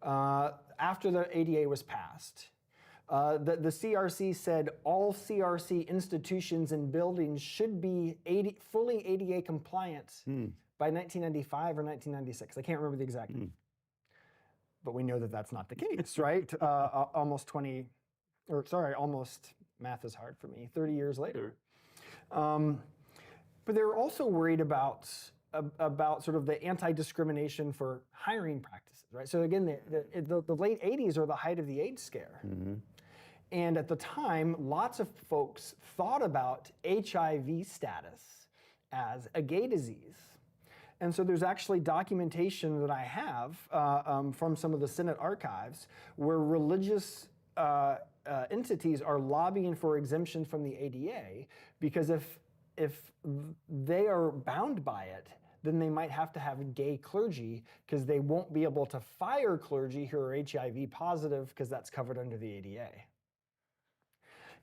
after the ADA was passed. The CRC said all CRC institutions and buildings should be fully ADA compliant by 1995 or 1996. I can't remember the exact. but we know that that's not the case, right? Almost, math is hard for me, 30 years later. But they're also worried about sort of the anti-discrimination for hiring practices, right? So again, the late 80s are the height of the AIDS scare. And at the time, lots of folks thought about HIV status as a gay disease. And so there's actually documentation that I have from some of the Senate archives where religious entities are lobbying for exemption from the ADA, because if they are bound by it, then they might have to have gay clergy, because they won't be able to fire clergy who are HIV positive, because that's covered under the ADA.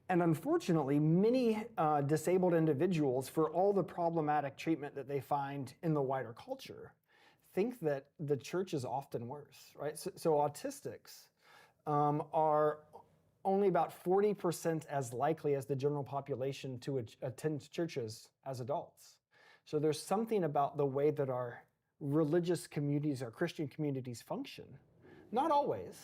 And unfortunately, many disabled individuals, for all the problematic treatment that they find in the wider culture, think that the church is often worse, right? So autistics are only about 40% as likely as the general population to attend churches as adults. So there's something about the way that our religious communities, our Christian communities function, not always,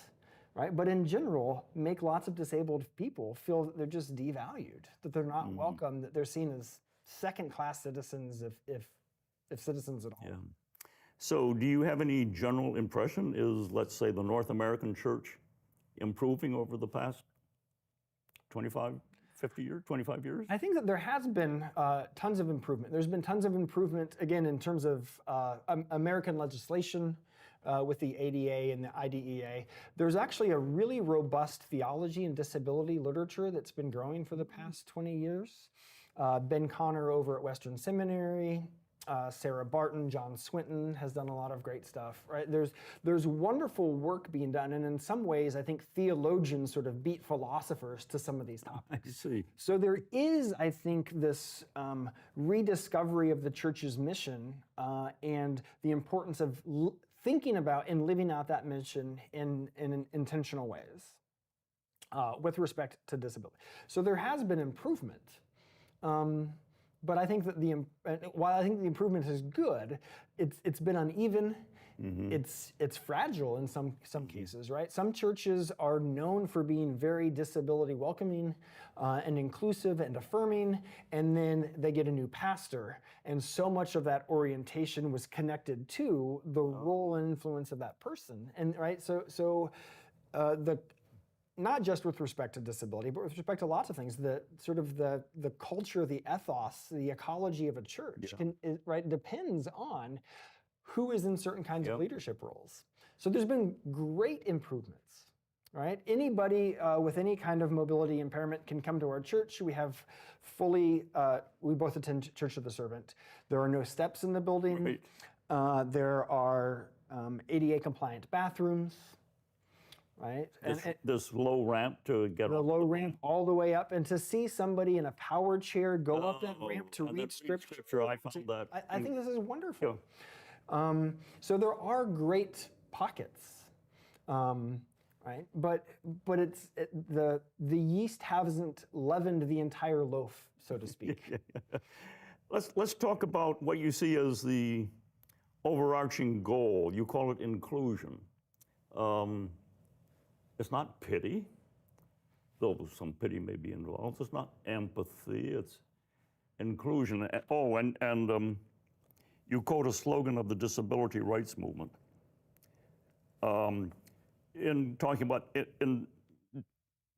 right? But in general, make lots of disabled people feel that they're just devalued, that they're not welcome, that they're seen as second-class citizens, if citizens at all. Yeah. So do you have any general impression? Is, let's say, the North American church improving over the past 25 years? I think that there has been tons of improvement. There's been tons of improvement, again, in terms of American legislation with the ADA and the IDEA. There's actually a really robust theology and disability literature that's been growing for the past 20 years. Ben Connor over at Western Seminary, Sarah Barton, John Swinton has done a lot of great stuff, right? There's wonderful work being done, and in some ways, I think theologians sort of beat philosophers to some of these topics. I see. So there is, I think, this rediscovery of the church's mission and the importance of thinking about and living out that mission in intentional ways with respect to disability. So there has been improvement. But I think that while I think the improvement is good, it's been uneven. It's fragile in some cases, right? Some churches are known for being very disability welcoming and inclusive and affirming, and then they get a new pastor, and so much of that orientation was connected to the role and influence of that person, and right. So not just with respect to disability, but with respect to lots of things, the culture, the ethos, the ecology of a church depends on who is in certain kinds of leadership roles. So there's been great improvements, right? Anybody with any kind of mobility impairment can come to our church. We have we both attend Church of the Servant. There are no steps in the building. Right. There are ADA compliant bathrooms. Right, this low ramp to get the low ramp all the way up, and to see somebody in a power chair go up that ramp to read scripture. I found that. I think this is wonderful. Yeah. So there are great pockets, right? But the yeast hasn't leavened the entire loaf, so to speak. Let's talk about what you see as the overarching goal. You call it inclusion. It's not pity, though some pity may be involved. It's not empathy, it's inclusion. Oh, and you quote a slogan of the disability rights movement. In talking about in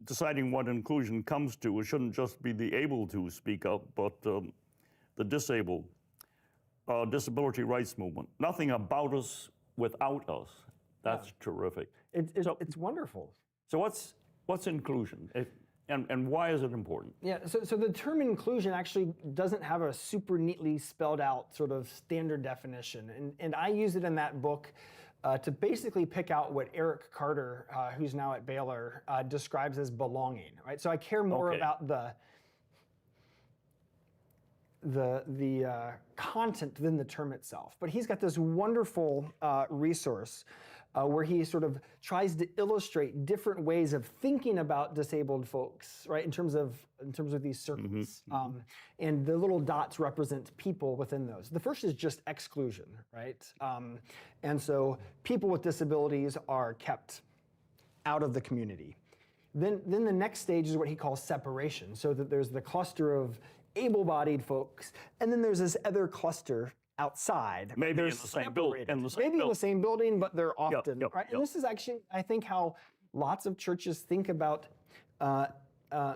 deciding what inclusion comes to, it shouldn't just be the able to speak up, but the disabled. Disability rights movement. Nothing about us without us. That's terrific. It's wonderful. So what's inclusion, and why is it important? Yeah. So the term inclusion actually doesn't have a super neatly spelled out sort of standard definition, and I use it in that book to basically pick out what Eric Carter, who's now at Baylor, describes as belonging. Right. So I care more about the content than the term itself. But he's got this wonderful resource where he sort of tries to illustrate different ways of thinking about disabled folks, right? In terms of these circles, and the little dots represent people within those. The first is just exclusion, right? And so people with disabilities are kept out of the community. Then the next stage is what he calls separation, so that there's the cluster of able-bodied folks, and then there's this other cluster outside. Maybe in the same building. In the same building, but they're often, right? And this is actually, I think, how lots of churches think about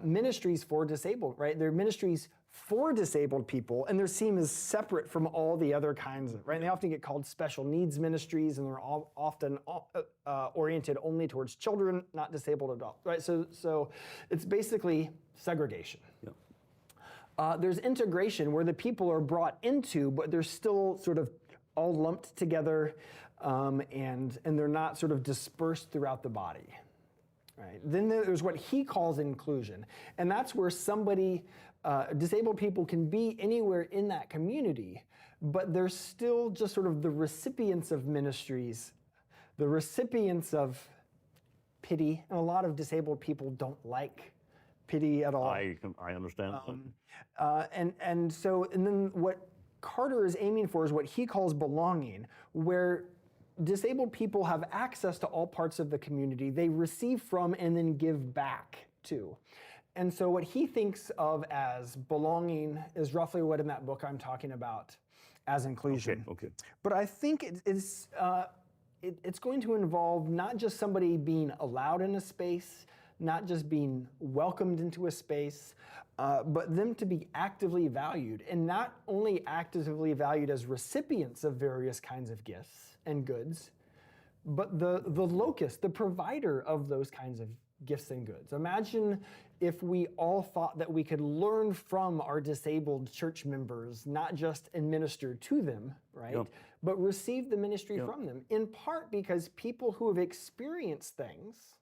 ministries for disabled, right? They're ministries for disabled people, and they're seen as separate from all the other kinds of, right? And they often get called special needs ministries, and they're all often oriented only towards children, not disabled adults, right? So it's basically segregation. There's integration where the people are brought into, but they're still sort of all lumped together, and they're not sort of dispersed throughout the body. Right. Then there's what he calls inclusion, and that's where disabled people can be anywhere in that community, but they're still just sort of the recipients of ministries, the recipients of pity, and a lot of disabled people don't like pity at all. I understand. And then what Carter is aiming for is what he calls belonging, where disabled people have access to all parts of the community. They receive from and then give back to. And so what he thinks of as belonging is roughly what in that book I'm talking about as inclusion. Okay. But I think it's going to involve not just somebody being allowed in a space, not just being welcomed into a space, but them to be actively valued, and not only actively valued as recipients of various kinds of gifts and goods, but the locus, the provider of those kinds of gifts and goods. Imagine if we all thought that we could learn from our disabled church members, not just administer to them, right? But receive the ministry from them, in part because people who have experienced things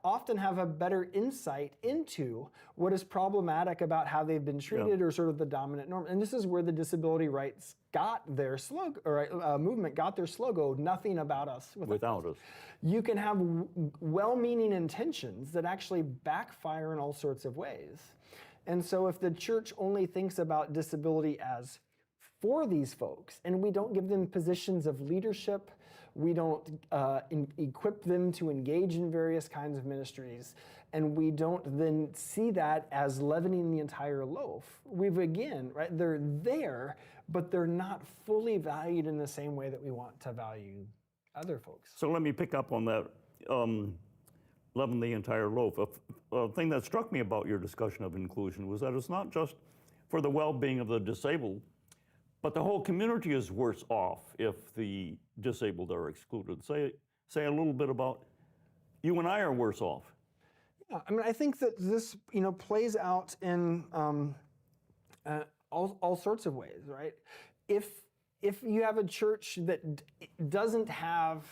often have a better insight into what is problematic about how they've been treated or sort of the dominant norm. And this is where the disability rights got their slogan, or movement got their slogan, nothing about us without us. You can have well-meaning intentions that actually backfire in all sorts of ways. And so if the church only thinks about disability as for these folks, and we don't give them positions of leadership, we don't equip them to engage in various kinds of ministries, and we don't then see that as leavening the entire loaf. They're there, but they're not fully valued in the same way that we want to value other folks. So let me pick up on that, leaven the entire loaf. A thing that struck me about your discussion of inclusion was that it's not just for the well-being of the disabled, but the whole community is worse off if the disabled are excluded. Say a little bit about you and I are worse off. Yeah, I mean, I think that this, plays out in all sorts of ways, right? If you have a church that doesn't have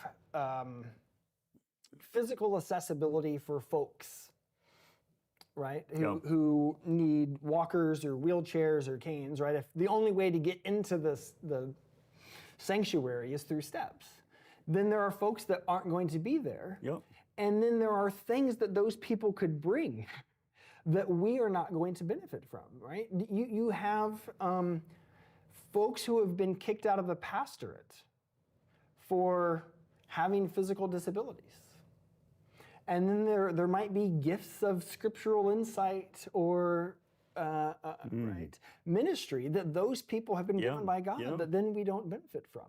physical accessibility for folks, right, who need walkers or wheelchairs or canes, right? If the only way to get into the sanctuary is through steps, then there are folks that aren't going to be there. And then there are things that those people could bring that we are not going to benefit from, right? You have folks who have been kicked out of the pastorate for having physical disabilities. And then there might be gifts of scriptural insight or right, ministry that those people have been given by God that then we don't benefit from.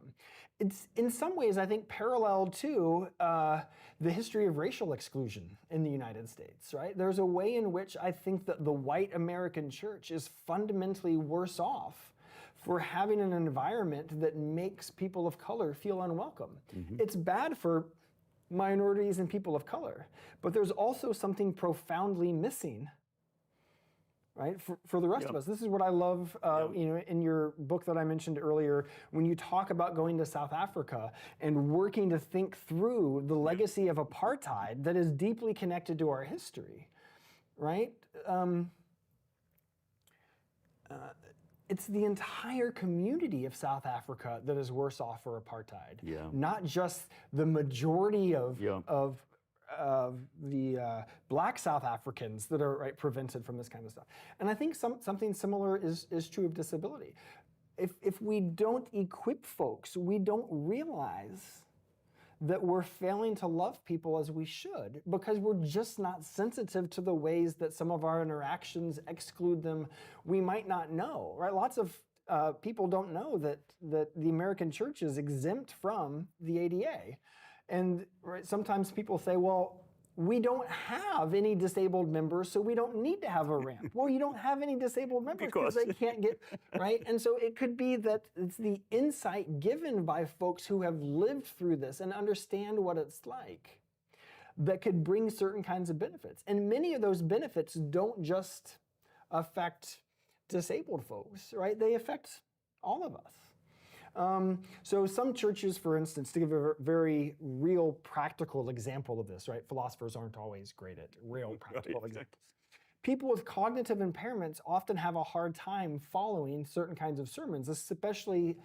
It's in some ways, I think, parallel to the history of racial exclusion in the United States, right? There's a way in which I think that the white American church is fundamentally worse off for having an environment that makes people of color feel unwelcome. It's bad for minorities and people of color, but there's also something profoundly missing, right, for the rest of us. This is what I love, in your book that I mentioned earlier, when you talk about going to South Africa and working to think through the legacy of apartheid that is deeply connected to our history, right? it's the entire community of South Africa that is worse off for apartheid. Yeah. Not just the majority of Yeah. the black South Africans that are prevented from this kind of stuff. And I think something similar is true of disability. If we don't equip folks, we don't realize that we're failing to love people as we should because we're just not sensitive to the ways that some of our interactions exclude them. We might not know, right? Lots of people don't know that the American church is exempt from the ADA. And sometimes people say, well, we don't have any disabled members, so we don't need to have a ramp. Well, you don't have any disabled members because they can't get, right? And so it could be that it's the insight given by folks who have lived through this and understand what it's like that could bring certain kinds of benefits. And many of those benefits don't just affect disabled folks, right? They affect all of us. So some churches, for instance, to give a very real practical example of this, right? Philosophers aren't always great at real practical examples. People with cognitive impairments often have a hard time following certain kinds of sermons, especially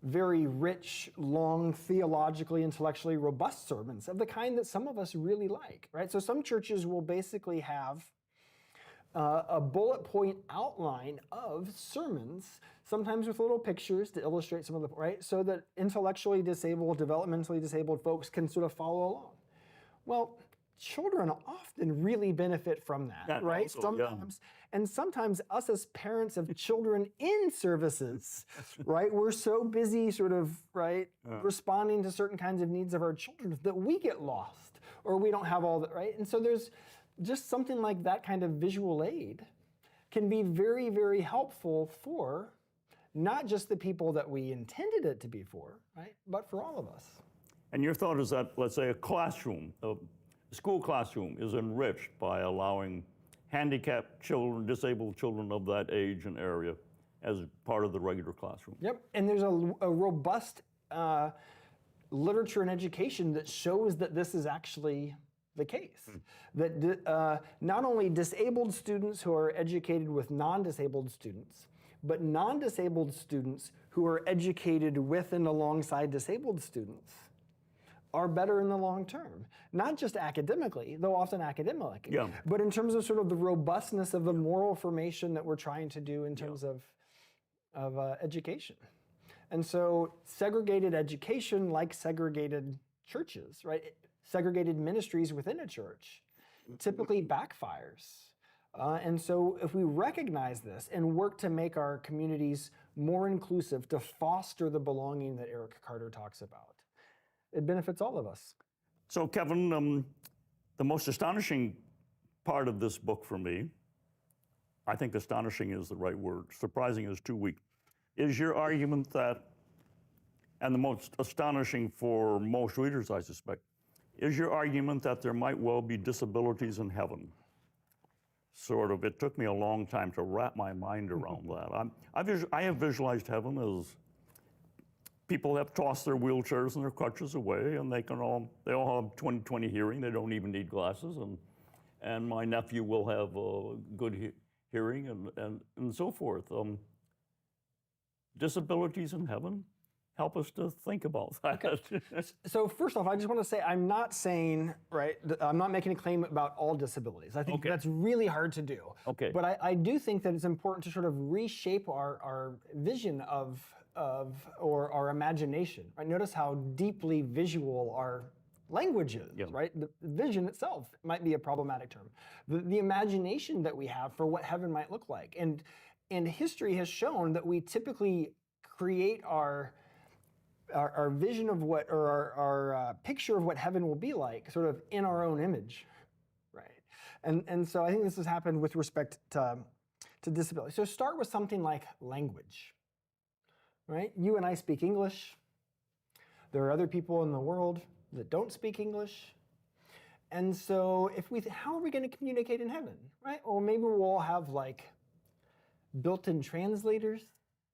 very rich, long, theologically, intellectually robust sermons of the kind that some of us really like, right? So some churches will basically have a bullet point outline of sermons, sometimes with little pictures to illustrate some of the, right? So that intellectually disabled, developmentally disabled folks can sort of follow along. Well, children often really benefit from that, right? Also, sometimes, and sometimes us as parents of children in services, right? We're so busy sort of, responding to certain kinds of needs of our children that we get lost or we don't have all that, right? And so there's just something like that kind of visual aid can be very, very helpful for not just the people that we intended it to be for, right? But for all of us. And your thought is that, let's say, a school classroom is enriched by allowing handicapped children, disabled children of that age and area as part of the regular classroom. Yep, and there's a robust literature and education that shows that this is actually the case. That not only disabled students who are educated with non-disabled students, but non-disabled students who are educated with and alongside disabled students are better in the long term. Not just academically, though often academically, but in terms of sort of the robustness of the moral formation that we're trying to do in terms of education. And so segregated education, like segregated churches, right? Segregated ministries within a church typically backfires. And so if we recognize this and work to make our communities more inclusive, to foster the belonging that Eric Carter talks about, it benefits all of us. So Kevin, the most astonishing part of this book for me, I think astonishing is the right word, surprising is too weak, is your argument that, and the most astonishing for most readers, I suspect, is your argument that there might well be disabilities in heaven. Sort of, it took me a long time to wrap my mind around that. I have visualized heaven as people have tossed their wheelchairs and their crutches away, and they all have 20/20 hearing. They don't even need glasses, and my nephew will have good hearing and so forth. Disabilities in heaven? Help us to think about that. Okay. So first off, I just want to say I'm not saying, I'm not making a claim about all disabilities. I think that's really hard to do. Okay. But I do think that it's important to sort of reshape our vision of or our imagination. Right? Notice how deeply visual our language is, right? The vision itself might be a problematic term. The imagination that we have for what heaven might look like. And history has shown that we typically create our vision of what, or our picture of what heaven will be like, sort of in our own image, right? And so I think this has happened with respect to disability. So start with something like language, right? You and I speak English. There are other people in the world that don't speak English. And so how are we going to communicate in heaven, right? Or maybe we'll all have like built-in translators,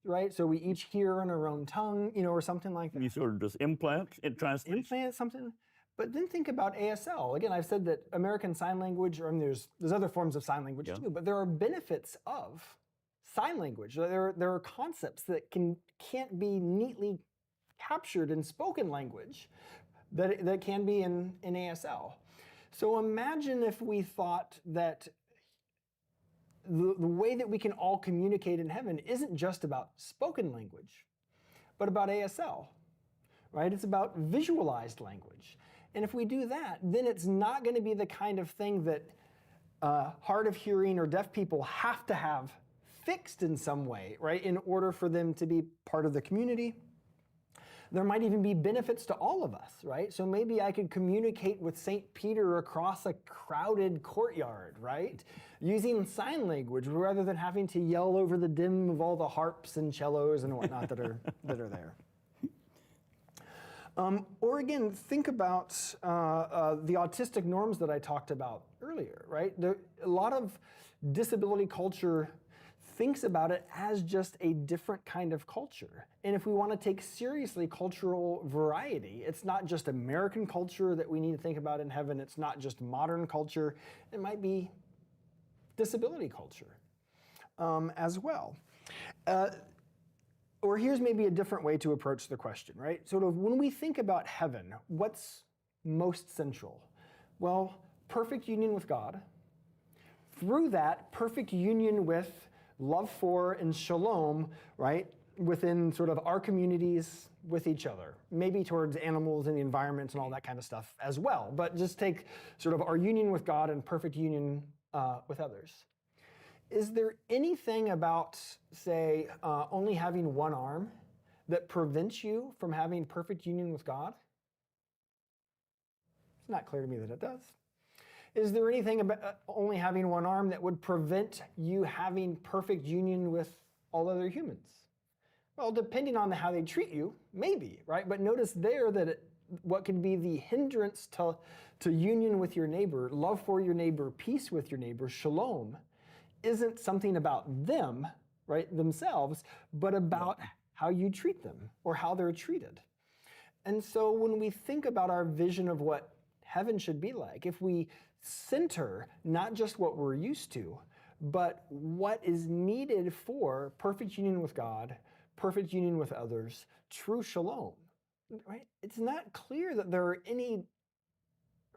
right? So we each hear in our own tongue, or something like that. You sort of just implant, it translates. Implant something. But then think about ASL. Again, I've said that American Sign Language, there's other forms of sign language too, but there are benefits of sign language. There are concepts that can't be neatly captured in spoken language that can be in ASL. So imagine if we thought that the way that we can all communicate in heaven isn't just about spoken language, but about ASL, right? It's about visualized language. And if we do that, then it's not going to be the kind of thing that hard of hearing or deaf people have to have fixed in some way, right, in order for them to be part of the community. There might even be benefits to all of us, right? So maybe I could communicate with St. Peter across a crowded courtyard, right? Using sign language rather than having to yell over the din of all the harps and cellos and whatnot that are there. Or again, think about the autistic norms that I talked about earlier, right? A lot of disability culture thinks about it as just a different kind of culture. And if we want to take seriously cultural variety, it's not just American culture that we need to think about in heaven, it's not just modern culture, it might be disability culture as well. Or here's maybe a different way to approach the question, right? Sort of when we think about heaven, what's most central? Well, perfect union with God. Through that, perfect union with love for and shalom, right, within sort of our communities with each other, maybe towards animals and the environment and all that kind of stuff as well, but just take sort of our union with God and perfect union with others. Is there anything about, say, only having one arm that prevents you from having perfect union with God? It's not clear to me that it does. Is there anything about only having one arm that would prevent you having perfect union with all other humans? Well, depending on how they treat you, maybe, right? But notice there that what can be the hindrance to union with your neighbor, love for your neighbor, peace with your neighbor, shalom, isn't something about them, right, themselves, but about how you treat them or how they're treated. And so when we think about our vision of what heaven should be like, if we center not just what we're used to, but what is needed for perfect union with God, perfect union with others, true shalom, right? It's not clear that there are any,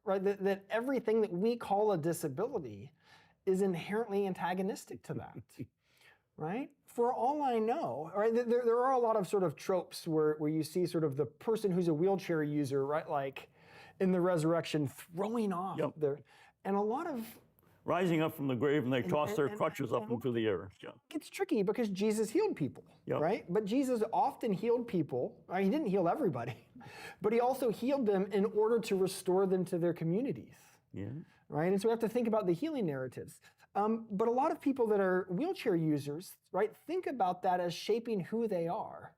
right, that everything that we call a disability is inherently antagonistic to that, right? For all I know, right, there are a lot of sort of tropes where you see sort of the person who's a wheelchair user, right, like in the resurrection throwing off their, and a lot of rising up from the grave and they toss their crutches up into the air. Yeah. It's tricky because Jesus healed people, Yep. right? But Jesus often healed people. He didn't heal everybody, but he also healed them in order to restore them to their communities. Yeah. Right? And so we have to think about the healing narratives. But a lot of people that are wheelchair users, right, think about that as shaping who they are.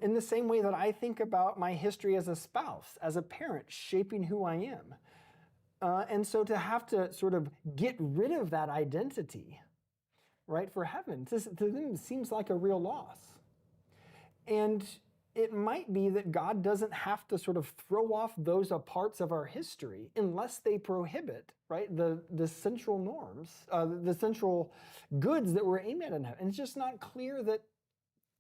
In the same way that I think about my history as a spouse, as a parent, shaping who I am. And so to have to sort of get rid of that identity, right, for heaven, to them seems like a real loss. And it might be that God doesn't have to sort of throw off those parts of our history unless they prohibit, right, the central norms, the central goods that we're aimed at in heaven. And it's just not clear that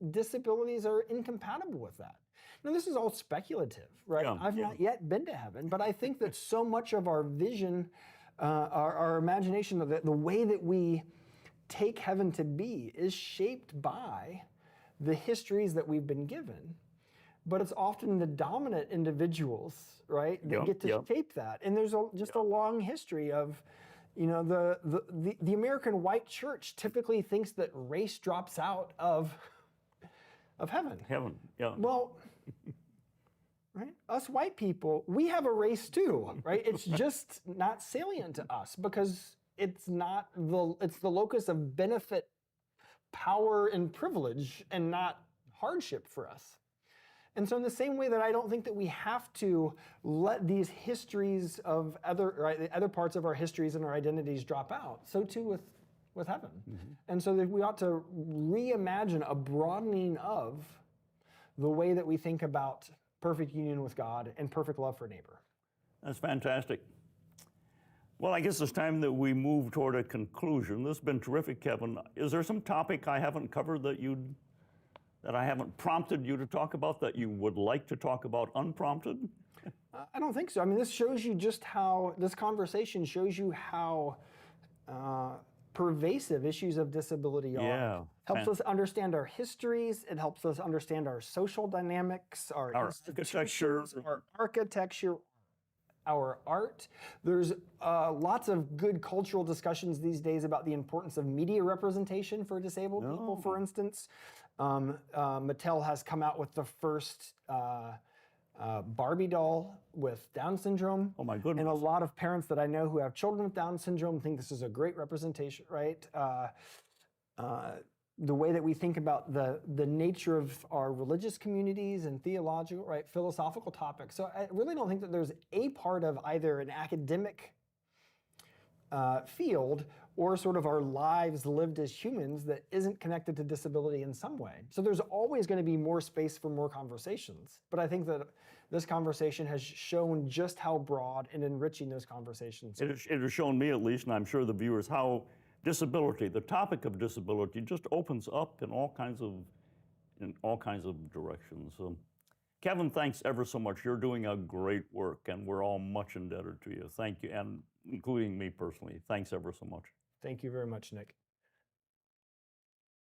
disabilities are incompatible with that. Now, this is all speculative, right? Yeah, I've not yet been to heaven, but I think that so much of our vision, our imagination, of the way that we take heaven to be is shaped by the histories that we've been given. But it's often the dominant individuals, right, that get to shape that. And there's just a long history of, you know, the American white church typically thinks that race drops out of heaven. Heaven, yeah. Well, right, us white people, we have a race too, right? It's just not salient to us because it's the locus of benefit, power, and privilege, and not hardship for us. And so in the same way that I don't think that we have to let these histories of the other parts of our histories and our identities drop out, so too with heaven. Mm-hmm. And so that we ought to reimagine a broadening of the way that we think about perfect union with God and perfect love for neighbor. That's fantastic. Well, I guess it's time that we move toward a conclusion. This has been terrific, Kevin. Is there some topic I haven't covered that I haven't prompted you to talk about that you would like to talk about unprompted? I don't think so. I mean, this shows you just how, this conversation shows you how pervasive issues of disability are. Yeah. Helps us understand our histories. It helps us understand our social dynamics, our architecture, our architecture, our art. There's lots of good cultural discussions these days about the importance of media representation for disabled people, for instance. Mattel has come out with the first Barbie doll with Down syndrome. Oh my goodness. And a lot of parents that I know who have children with Down syndrome think this is a great representation, right? The way that we think about the nature of our religious communities and theological, right, philosophical topics. So I really don't think that there's a part of either an academic field or sort of our lives lived as humans that isn't connected to disability in some way. So there's always going to be more space for more conversations. But I think that this conversation has shown just how broad and enriching those conversations are. It has shown me at least, and I'm sure the viewers, how disability, the topic of disability, just opens up in all kinds of directions. Kevin, thanks ever so much. You're doing a great work, and we're all much indebted to you. Thank you, and including me personally. Thanks ever so much. Thank you very much, Nick.